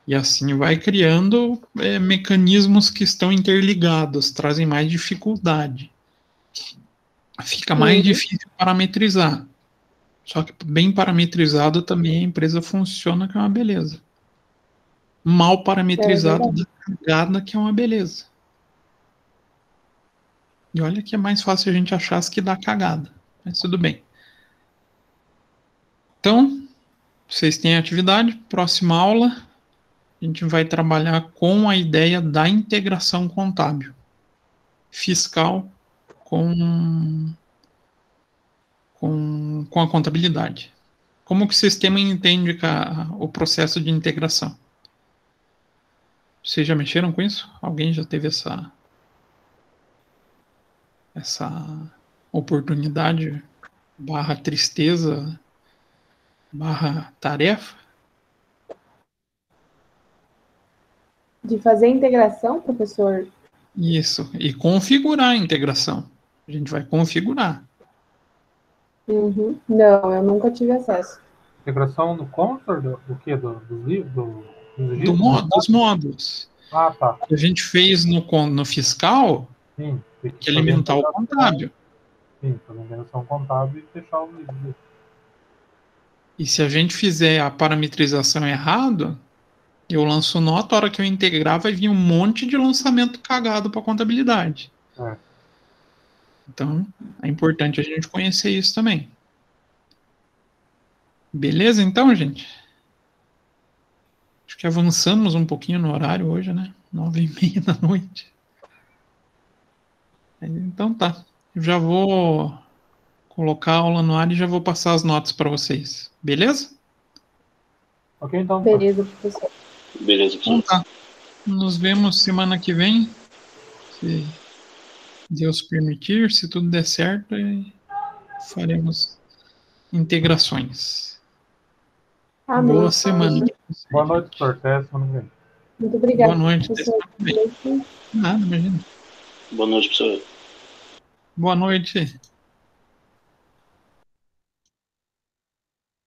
e assim vai criando mecanismos que estão interligados, trazem mais dificuldade. Fica mais difícil parametrizar. Só que bem parametrizado também a empresa funciona, que é uma beleza. Mal parametrizado dá cagada, que é uma beleza. E olha que é mais fácil a gente achar as que dá cagada. Mas tudo bem. Então, vocês têm atividade. Próxima aula, a gente vai trabalhar com a ideia da integração contábil. Fiscal com a contabilidade. Como que o sistema entende o processo de integração? Vocês já mexeram com isso? Alguém já teve essa oportunidade / tristeza / tarefa? De fazer integração, professor? Isso, e configurar a integração. A gente vai configurar. Não, eu nunca tive acesso. Integração do consor? Do quê? Dos livros? Dos módulos. Ah, tá. A gente fez no fiscal, Sim, tem que alimentar o contábil. Sim, fazer integração contábil e fechar o livro. E se a gente fizer a parametrização errado, eu lanço nota, a hora que eu integrar vai vir um monte de lançamento cagado para contabilidade. Então, é importante a gente conhecer isso também. Beleza, então, gente? Acho que avançamos um pouquinho no horário hoje, né? 9h30 da noite. Então tá. Eu já vou colocar a aula no ar e já vou passar as notas para vocês. Beleza? Ok, então. Beleza, professor. Beleza, professor. Então tá. Nos vemos semana que vem. Se Deus permitir, se tudo der certo, faremos integrações. Amém. Boa semana. Boa noite, professor. Até semana que vem. Muito obrigada. Boa noite. Professor. Nada, imagina. Boa noite, professor. Boa noite.